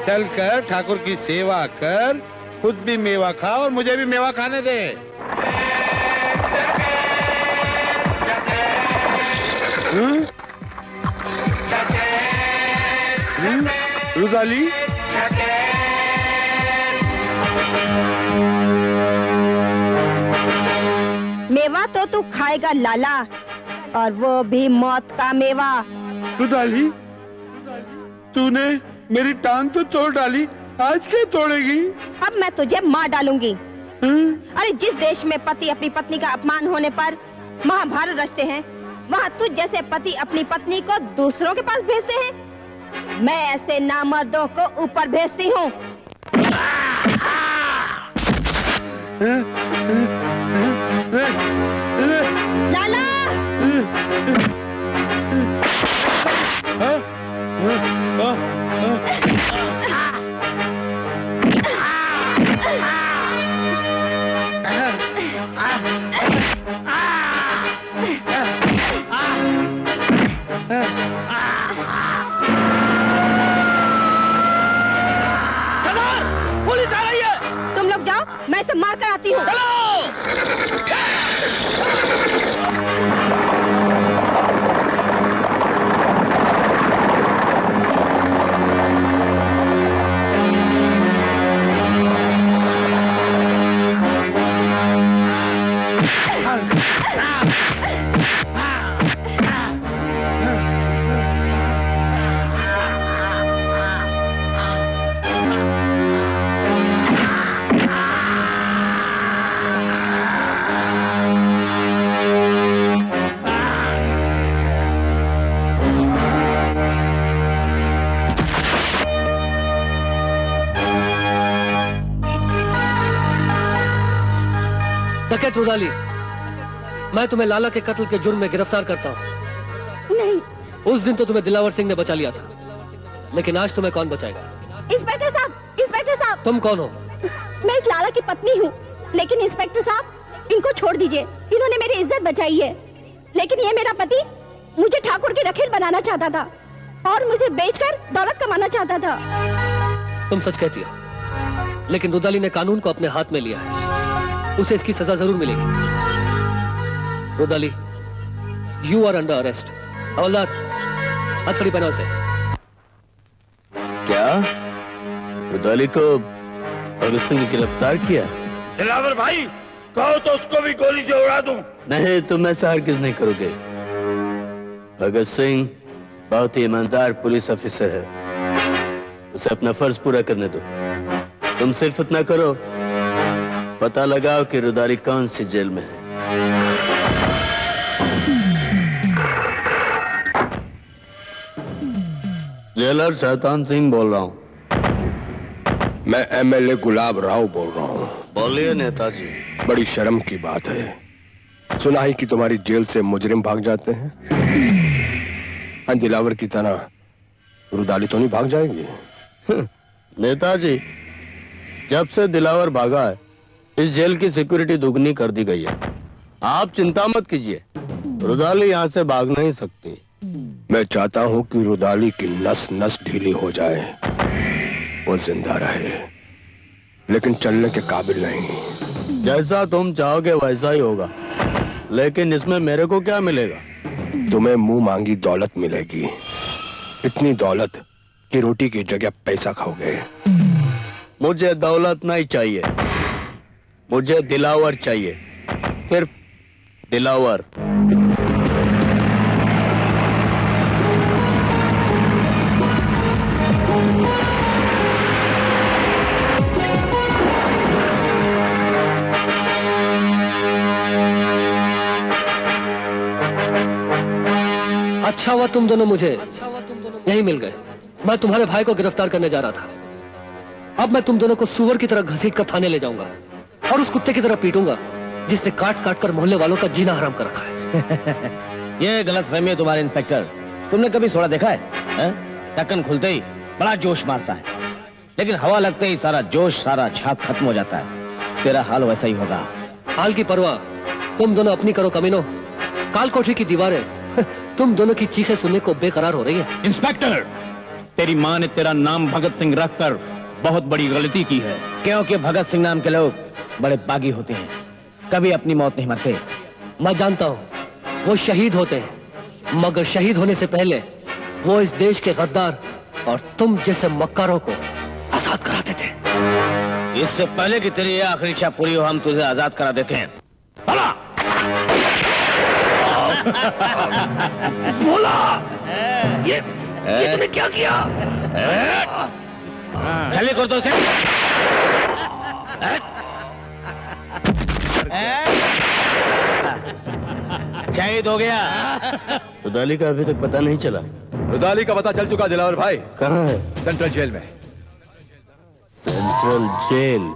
[SPEAKER 10] चल कर ठाकुर की सेवा कर, खुद भी मेवा खा और मुझे भी मेवा खाने दे। रुदाली,
[SPEAKER 9] मेवा तो तू खाएगा लाला, और वो भी मौत का मेवा।
[SPEAKER 10] रुदाली, तूने मेरी टांग तो तोड़ डाली, आज क्या तोड़ेगी?
[SPEAKER 9] अब मैं तुझे मार डालूंगी। अरे जिस देश में पति अपनी पत्नी का अपमान होने पर महाभारत रचते हैं, वहाँ तुझ जैसे पति अपनी पत्नी को दूसरों के पास भेजते हैं। मैं ऐसे नामर्दों को ऊपर भेजती हूँ। लाला!
[SPEAKER 1] पुलिस आ रही है।
[SPEAKER 9] तुम लोग जाओ, मैं इसे मार कर आती हूँ।
[SPEAKER 14] डकैत रुदाली, मैं तुम्हें लाला के कत्ल के जुर्म में गिरफ्तार करता हूँ।
[SPEAKER 9] नहीं।
[SPEAKER 14] उस दिन तो तुम्हें दिलावर सिंह ने बचा लिया था, लेकिन आज तुम्हें कौन बचाएगा?
[SPEAKER 9] इंस्पेक्टर साहब, इंस्पेक्टर साहब।
[SPEAKER 14] तुम कौन हो?
[SPEAKER 9] मैं इस लाला की पत्नी हूँ, लेकिन इंस्पेक्टर साहब इनको छोड़ दीजिए। इन्होंने मेरी इज्जत बचाई है, लेकिन ये मेरा पति मुझे ठाकुर की रखेल बनाना चाहता था और मुझे बेचकर दौलत कमाना चाहता था।
[SPEAKER 14] तुम सच कहती हो, लेकिन रुदाली ने कानून को अपने हाथ में लिया है, उसे इसकी सजा जरूर मिलेगी। Rudali, you are under arrest. हवलदार, हथकड़ी पहनाओ से।
[SPEAKER 4] क्या रुदाली को भगत सिंह ने गिरफ्तार किया?
[SPEAKER 1] दिलावर भाई, कहो तो उसको भी गोली से उड़ा दूं।
[SPEAKER 4] नहीं, तुम ऐसा हरगिज नहीं करोगे। भगत सिंह बहुत ही ईमानदार पुलिस ऑफिसर है, उसे अपना फर्ज पूरा करने दो। तुम सिर्फ इतना करो, पता लगाओ कि रुदाली कौन सी जेल में है। जेलर शैतान सिंह बोल रहा हूँ।
[SPEAKER 7] मैं एमएलए गुलाब राव बोल रहा हूँ।
[SPEAKER 4] बोलिए नेताजी।
[SPEAKER 7] बड़ी शर्म की बात है, सुना ही कि तुम्हारी जेल से मुजरिम भाग जाते हैं। दिलावर की तरह रुदाली तो नहीं भाग जाएगी?
[SPEAKER 4] नेताजी, जब से दिलावर भागा है, इस जेल की सिक्योरिटी दुगनी कर दी गई है। आप चिंता मत कीजिए, रुदाली यहाँ से भाग नहीं सकती।
[SPEAKER 7] मैं चाहता हूँ कि रुदाली की नस नस ढीली हो जाए, वो जिंदा रहे, लेकिन चलने के काबिल नहीं।
[SPEAKER 4] जैसा तुम चाहोगे वैसा ही होगा, लेकिन इसमें मेरे को क्या मिलेगा?
[SPEAKER 7] तुम्हें मुंह मांगी दौलत मिलेगी, इतनी दौलत कि रोटी की जगह पैसा खाओगे।
[SPEAKER 4] मुझे दौलत नहीं चाहिए, मुझे दिलावर चाहिए, सिर्फ दिलावर।
[SPEAKER 14] अच्छा हुआ तुम दोनों मुझे यही मिल गए। मैं तुम्हारे भाई को गिरफ्तार करने जा रहा था। अब मैं तुम दोनों को सुअर की तरह घसीट कर थाने ले जाऊंगा और उस कुत्ते की तरह पीटूंगा जिसने काट काट कर मोहल्ले वालों का जीना हराम कर रखा है।
[SPEAKER 11] ये गलत फहमी है तुम्हारे इंस्पेक्टर। तुमने कभी सोडा देखा है? ढक्कन खुलते ही बड़ा जोश मारता है, लेकिन हवा लगते ही सारा जोश, सारा झाग खत्म हो जाता है। तेरा हाल वैसा ही होगा।
[SPEAKER 14] हाल की परवाह तुम दोनों अपनी करो कमीनों। काल कोठरी की दीवारें तुम दोनों की चीखें सुनने को बेकरार हो रही है।
[SPEAKER 12] इंस्पेक्टर, तेरी माँ ने तेरा नाम भगत सिंह रखकर बहुत बड़ी गलती की है।
[SPEAKER 11] क्योंकि भगत सिंह नाम के लोग बड़े बागी होते हैं, कभी अपनी मौत नहीं मरते।
[SPEAKER 14] मैं जानता हूँ वो शहीद होते हैं, मगर शहीद होने से पहले वो इस देश के गद्दार और तुम जैसे मक्कारों को आजाद कराते थे।
[SPEAKER 11] इससे पहले कि तेरी ये आखिरी इच्छा पूरी हो, हम तुझे आजाद करा देते हैं। बोला ये तूने क्या किया?
[SPEAKER 12] चले कर दो उसे। शहीद हो गया।
[SPEAKER 4] रुदाली का अभी तक पता नहीं चला।
[SPEAKER 3] रुदाली का पता चल चुका दिलावर भाई।
[SPEAKER 4] कहाँ है?
[SPEAKER 3] सेंट्रल जेल में।
[SPEAKER 4] Central jail.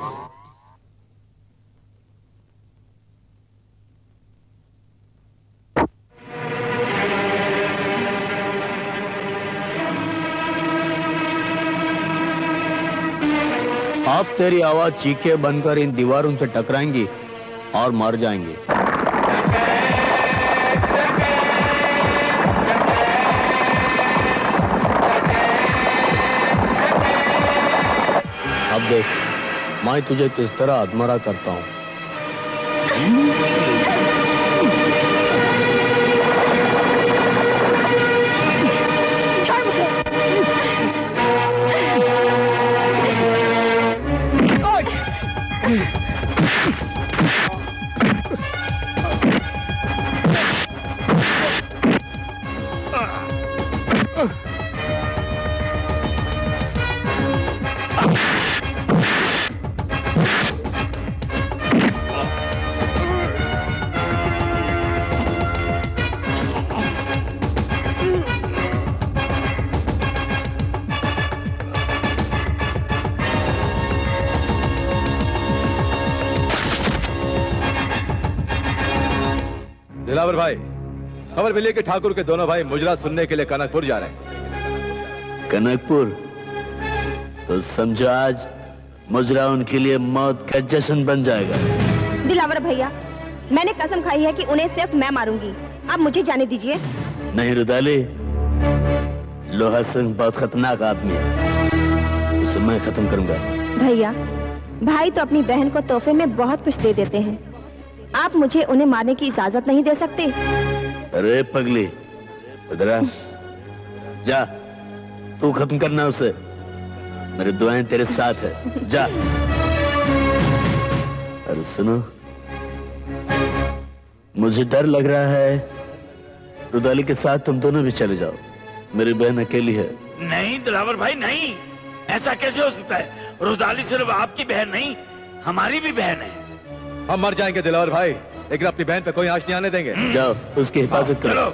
[SPEAKER 4] अब तेरी आवाज चीखे बनकर इन दीवारों से टकराएंगी और मर जाएंगे। अब देख मैं तुझे किस तरह अधमरा करता हूं।
[SPEAKER 3] दिलावर भाई, खबर मिली कि ठाकुर के दोनों भाई मुजरा सुनने के लिए कनकपुर जा रहे हैं।
[SPEAKER 4] कनकपुर? तो समझो आज मुजरा उनके लिए मौत का जश्न बन जाएगा।
[SPEAKER 9] दिलावर भैया, मैंने कसम खाई है कि उन्हें सिर्फ मैं मारूंगी। आप मुझे जाने दीजिए।
[SPEAKER 4] नहीं रुदाली, लोहा सिंह बहुत खतरनाक आदमी है, उसे मैं खत्म करूंगा।
[SPEAKER 9] भैया, भाई तो अपनी बहन को तोहफे में बहुत कुछ दे देते हैं, आप मुझे उन्हें मारने की इजाजत नहीं दे सकते?
[SPEAKER 4] अरे पगली, इधर आ। जा, तू खत्म करना उसे, मेरी दुआएं तेरे साथ है। जा। अरे सुनो, मुझे डर लग रहा है रुदाली के साथ तुम दोनों भी चले जाओ, मेरी बहन अकेली है।
[SPEAKER 1] नहीं दिलावर भाई नहीं, ऐसा कैसे हो सकता है? रुदाली सिर्फ आपकी बहन नहीं, हमारी भी बहन है।
[SPEAKER 3] हम मर जाएंगे दिलावर भाई, लेकिन अपनी बहन पे कोई आंच नहीं आने देंगे।
[SPEAKER 4] जाओ, उसकी हिफाजत करो।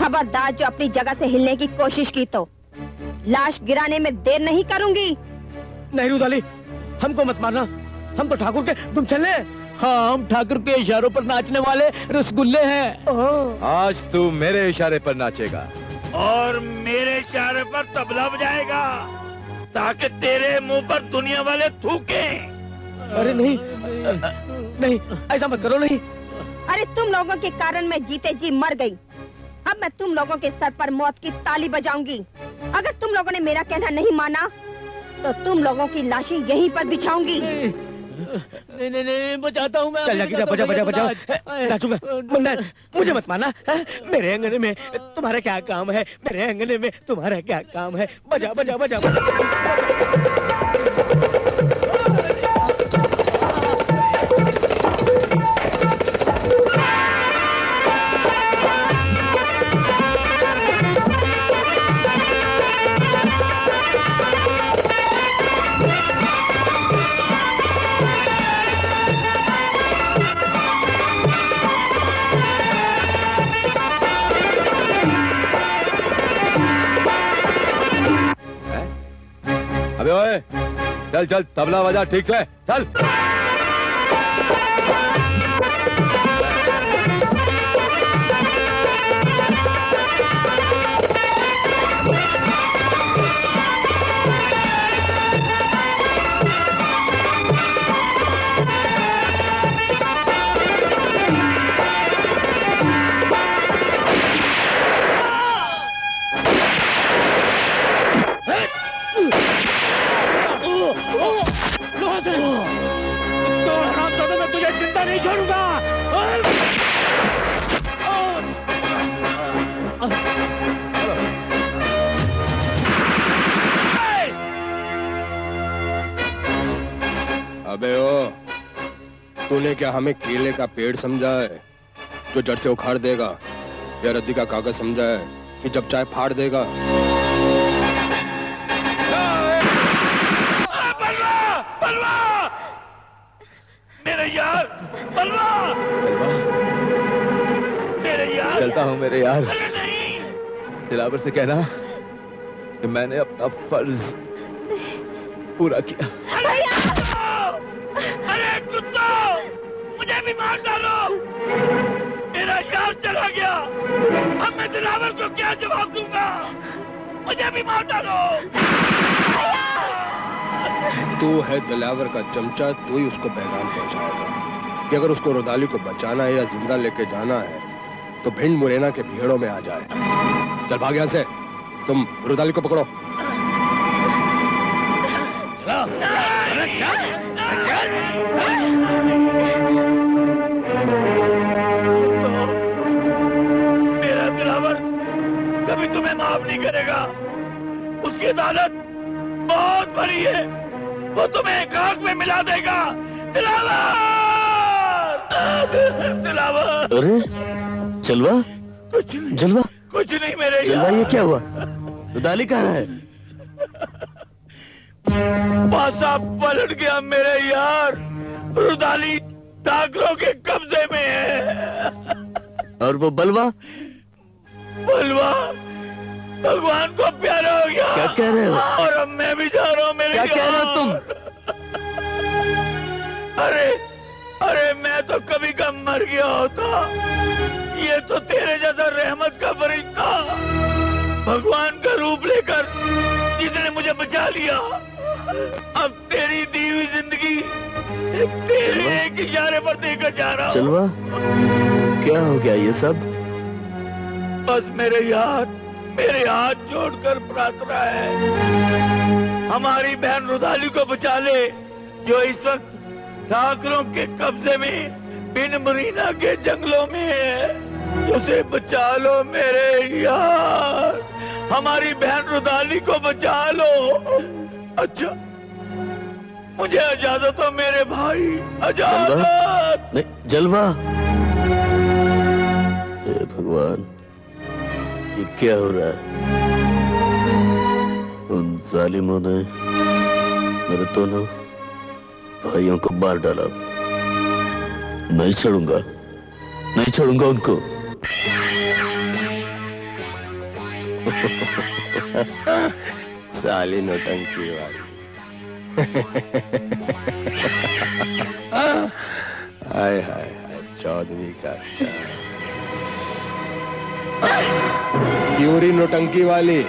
[SPEAKER 9] खबरदार, जो अपनी जगह से हिलने की कोशिश की तो लाश गिराने में देर नहीं करूंगी।
[SPEAKER 11] नहीं रुदाली, हमको मत मारना, हम तो ठाकुर के तुम चले। हाँ, हम ठाकुर के इशारों पर नाचने वाले रसगुल्ले हैं।
[SPEAKER 3] आज तू मेरे इशारे पर नाचेगा
[SPEAKER 1] और मेरे इशारे पर तबला बजाएगा, ताकि तेरे मुंह पर दुनिया वाले थूके।
[SPEAKER 11] अरे नहीं, नहीं, ऐसा मत करो। नहीं,
[SPEAKER 9] अरे तुम लोगों के कारण मैं जीते जी मर गई, अब मैं तुम लोगों के सर पर मौत की ताली बजाऊंगी। अगर तुम लोगों ने मेरा कहना नहीं माना तो तुम लोगों की लाशें यहीं पर बिछाऊंगी।
[SPEAKER 11] नहीं नहीं नहीं, बचाता हूँ मैं।
[SPEAKER 3] चल जाके बजा बजा बजा, नाचूंगा।
[SPEAKER 11] मुझे मत मारना, मेरे अंगने में तुम्हारा क्या काम है? मेरे अंगने में तुम्हारा क्या काम है? बजा बजा बजा, बजा।
[SPEAKER 3] अबे ओए, चल चल तबला बजा ठीक से, चल।
[SPEAKER 15] नहीं छोड़ूंगा।
[SPEAKER 7] अबे ओ, तूने क्या हमें केले का पेड़ समझा है जो जड़ से उखाड़ देगा, या रद्दी का कागज समझा है कि जब चाहे फाड़ देगा?
[SPEAKER 1] बलवा! मेरे यार, बलवा! मेरे यार!
[SPEAKER 3] चलता हूँ मेरे यार। दिलावर से कहना कि मैंने अपना फर्ज पूरा किया।
[SPEAKER 1] अरे कुत्ता! मुझे भी मार डालो! मेरा यार चला गया। अब मैं दिलावर को क्या जवाब दूंगा? मुझे भी मार डालो।
[SPEAKER 7] तू है दिलावर का चमचा, तू ही उसको पैगाम पहुंचाएगा कि अगर उसको रुदाली को बचाना है या जिंदा लेके जाना है तो भिंड मुरैना के भीड़ों में आ जाए। चल भाग यहाँ से, तुम रुदाली को पकड़ो।
[SPEAKER 1] मेरा दिलावर कभी तुम्हें माफ नहीं करेगा। उसकी अदालत बहुत बड़ी है, वो तुम्हें एक आग में मिला देगा। दिलावर! दिलावर!
[SPEAKER 6] अरे जलवा,
[SPEAKER 1] कुछ नहीं,
[SPEAKER 6] जलवा,
[SPEAKER 1] कुछ नहीं मेरे
[SPEAKER 6] जलवा, ये क्या हुआ? रुदाली कहाँ है?
[SPEAKER 1] पासा पलट गया मेरे यार। रुदाली ठाकरों के कब्जे में है।
[SPEAKER 6] और वो बलवा?
[SPEAKER 1] बलवा भगवान को प्यारा हो गया।
[SPEAKER 6] क्या कह रहे हो?
[SPEAKER 1] और अब मैं भी जा रहा हूँ मेरे
[SPEAKER 6] क्या कह रहे हो तुम?
[SPEAKER 1] अरे मैं तो कभी का मर गया होता। ये तो तेरे जैसा रहमत का फरिश्ता भगवान का रूप लेकर जिसने मुझे बचा लिया। अब तेरी दी हुई जिंदगी तेरे एक इशारे पर देकर जा रहा हूँ।
[SPEAKER 6] जलवा, क्या हो गया ये सब?
[SPEAKER 1] बस मेरे हाथ जोड़कर प्रार्थना है, हमारी बहन रुदाली को बचा ले जो इस वक्त ठाकरों के कब्जे में बिन मुरीना के जंगलों में है। उसे बचा लो मेरे यार, हमारी बहन रुदाली को बचा लो। अच्छा मुझे इजाजत हो मेरे भाई, इजाजत।
[SPEAKER 6] नहीं जलवा, हे भगवान, ये क्या हो रहा है? उन जालिमों ने मेरे दोनों भाइयों को मार डाला। नहीं छोड़ूंगा उनको।
[SPEAKER 7] साली नौटंकी वाली। हाय हाय चौधरी का क्यों री नौटंकी वाली,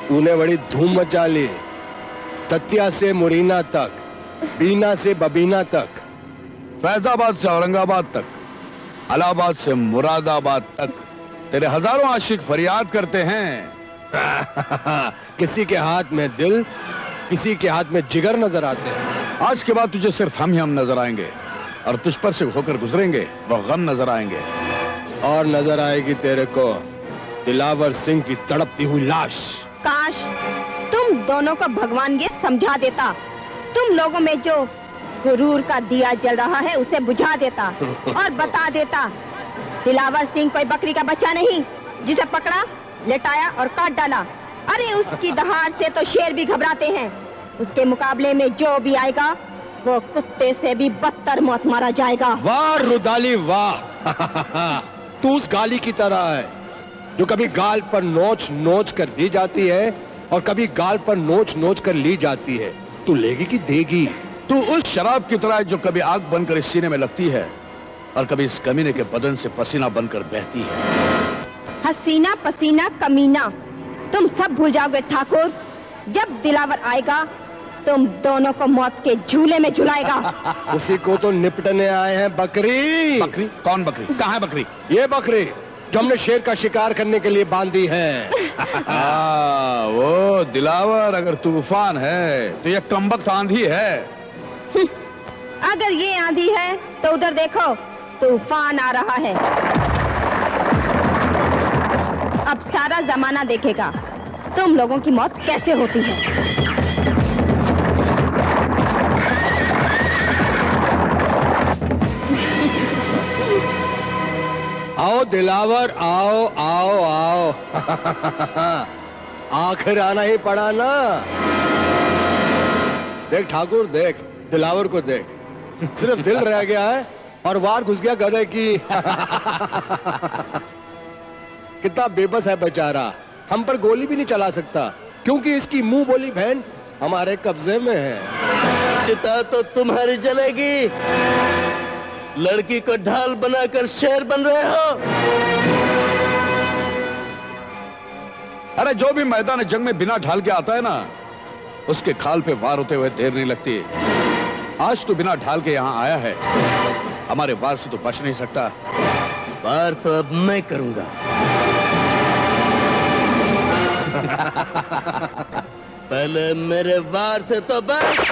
[SPEAKER 7] तूने बड़ी धूम मचा ली। तत्या से मुरीना तक, बीना से बबीना तक,
[SPEAKER 2] फैजाबाद से औरंगाबाद तक, इलाहाबाद से मुरादाबाद तक तेरे हजारों आशिक फरियाद करते हैं।
[SPEAKER 7] किसी के हाथ में दिल, किसी के हाथ में जिगर नजर आते हैं।
[SPEAKER 2] आज के बाद तुझे सिर्फ हम ही हम नजर आएंगे और तुझ पर से होकर गुजरेंगे वो गम नजर आएंगे।
[SPEAKER 7] और नजर आएगी तेरे को दिलावर सिंह की तड़पती हुई लाश।
[SPEAKER 9] काश तुम दोनों को भगवान ये समझा देता, तुम लोगों में जो गुरूर का दिया जल रहा है उसे बुझा देता और बता देता दिलावर सिंह कोई बकरी का बच्चा नहीं जिसे पकड़ा, लेटाया और काट डाला। अरे उसकी दहाड़ से तो शेर भी घबराते हैं, उसके मुकाबले में जो भी आएगा वो कुत्ते से भी बदतर मौत मारा जाएगा।
[SPEAKER 7] वाह रुदाली वाह। तू उस गाली की तरह है जो कभी गाल पर नोच नोच कर दी जाती है और कभी गाल पर नोच नोच कर ली जाती है। तू लेगी कि देगी?
[SPEAKER 2] तू उस शराब की तरह जो कभी आग बनकर इस सीने में लगती है और कभी इस कमीने के बदन से पसीना बनकर बहती है।
[SPEAKER 9] हसीना पसीना कमीना तुम सब भूल जाओगे ठाकुर। जब दिलावर आएगा तुम दोनों को मौत के झूले में झुलाएगा।
[SPEAKER 7] उसी को तो निपटने आए हैं। बकरी?
[SPEAKER 2] बकरी? कौन बकरी? कहाँ है बकरी?
[SPEAKER 7] ये बकरी जो हमने शेर का शिकार करने के लिए बांधी है।
[SPEAKER 2] वो दिलावर अगर तूफान है तो ये कमबख्त आंधी है।
[SPEAKER 9] अगर ये आंधी है तो उधर देखो तूफान आ रहा है। अब सारा जमाना देखेगा तुम लोगों की मौत कैसे होती है।
[SPEAKER 7] आओ दिलावर, आओ आओ आओ। आखिर आना ही पड़ा ना। देख ठाकुर, देख दिलावर को देख, सिर्फ दिल रह गया है और वार घुस गया गधे की। कितना बेबस है बेचारा, हम पर गोली भी नहीं चला सकता क्योंकि इसकी मुंह बोली बहन हमारे कब्जे में है।
[SPEAKER 6] चिता तो तुम्हारी जलेगी, लड़की को ढाल बनाकर शेर बन रहे हो।
[SPEAKER 2] अरे जो भी मैदान जंग में बिना ढाल के आता है ना, उसके खाल पे वार होते हुए देर नहीं लगती। आज तो बिना ढाल के यहाँ आया है, हमारे वार से तो बच नहीं सकता।
[SPEAKER 6] वार तो अब मैं करूंगा। पहले मेरे वार से तो बच।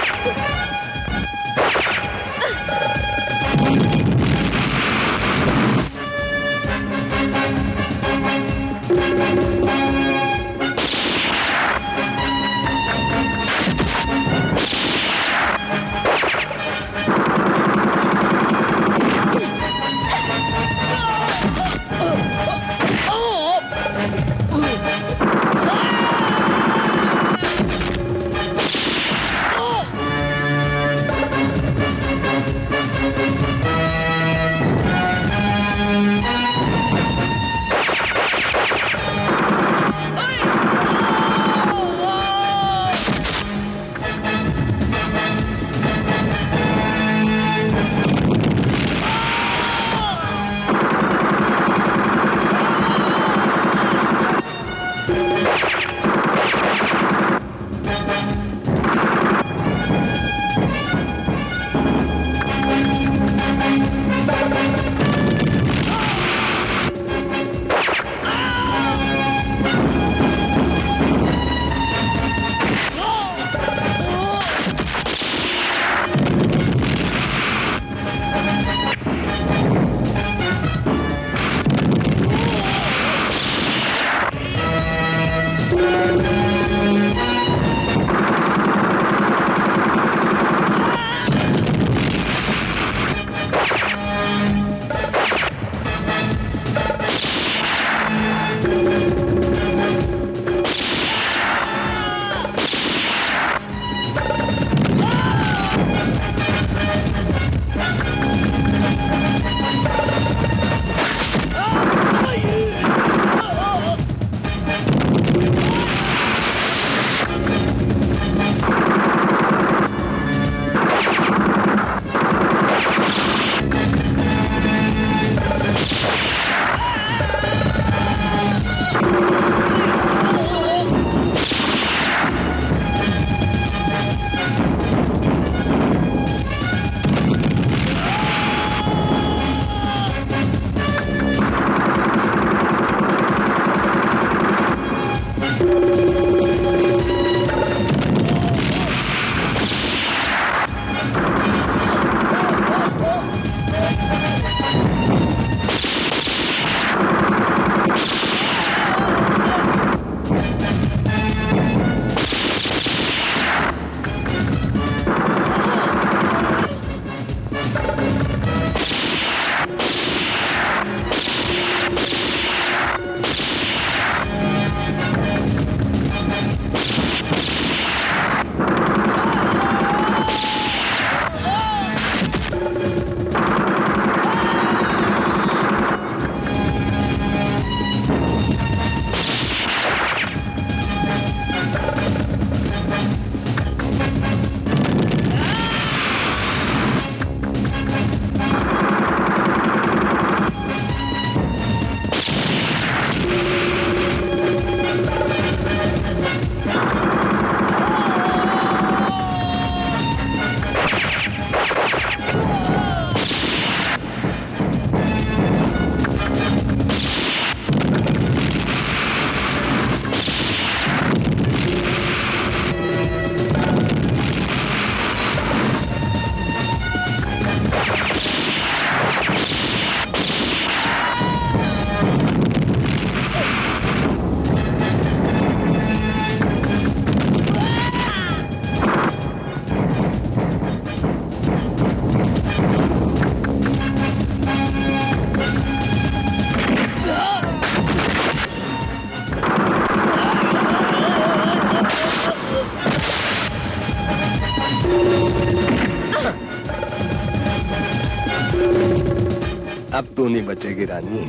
[SPEAKER 7] अब तू नहीं बचेगी रानी।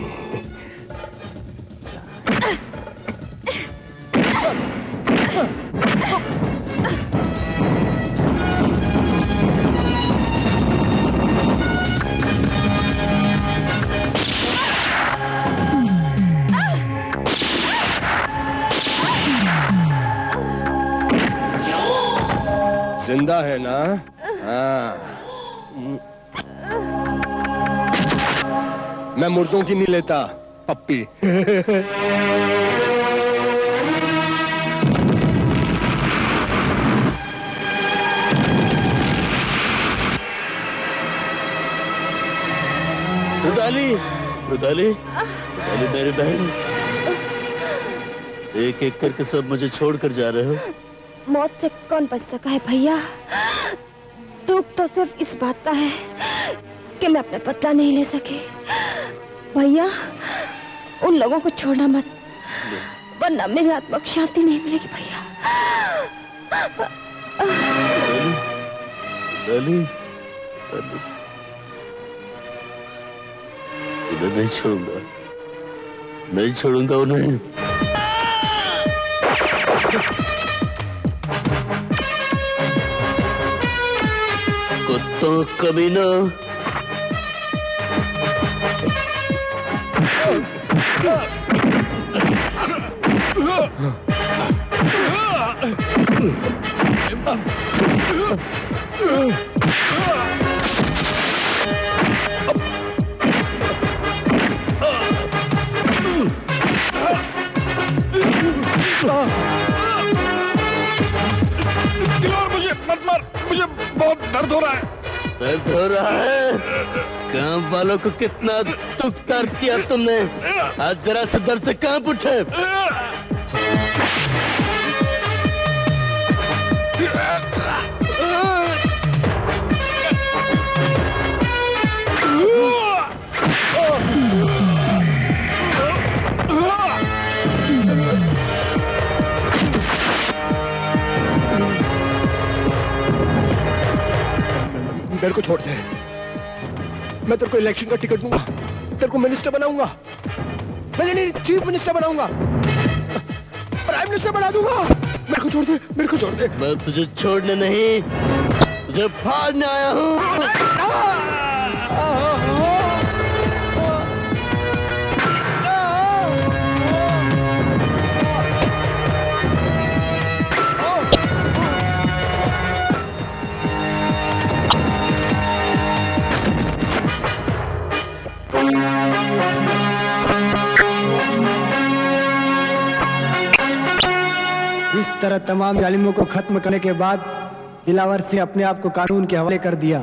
[SPEAKER 7] जिंदा है ना? हाँ। मैं मुर्दों की नहीं लेता पप्पी।
[SPEAKER 6] रुदाली, रुदाली, रुदाली मेरी बहन, एक एक करके सब मुझे छोड़कर जा रहे हो।
[SPEAKER 9] मौत से कौन बच सका है भैया? दुख तो सिर्फ इस बात का है कि मैं अपना बदला नहीं ले सकी। भैया उन लोगों को छोड़ना मत, वरना मेरी आत्मा को शांति नहीं मिलेगी भैया।
[SPEAKER 6] रुदाली, रुदाली, उन्हें नहीं छोड़ूंगा, नहीं छोड़ूंगा उन्हें। कुत्तों कमीना,
[SPEAKER 2] मुझे मत मार, मुझे बहुत दर्द हो रहा है।
[SPEAKER 6] दर्द हो रहा है? काम वालों को कितना दुख दर्द किया तुमने, आज जरा से दर्द से कांप उठे।
[SPEAKER 7] मेरे को छोड़ दे, मैं तेरे को इलेक्शन का टिकट दूंगा, तेरे को मिनिस्टर बनाऊंगा। नहीं, चीफ मिनिस्टर बनाऊंगा, प्राइम मिनिस्टर बना दूंगा। मेरे को छोड़ दे, मेरे को छोड़ दे।
[SPEAKER 6] मैं तुझे छोड़ने नहीं, तुझे फाड़ने आया हूँ।
[SPEAKER 13] इस तरह तमाम जालिमों को खत्म करने के बाद दिलावर सिंह अपने आप को कानून के हवाले कर दिया।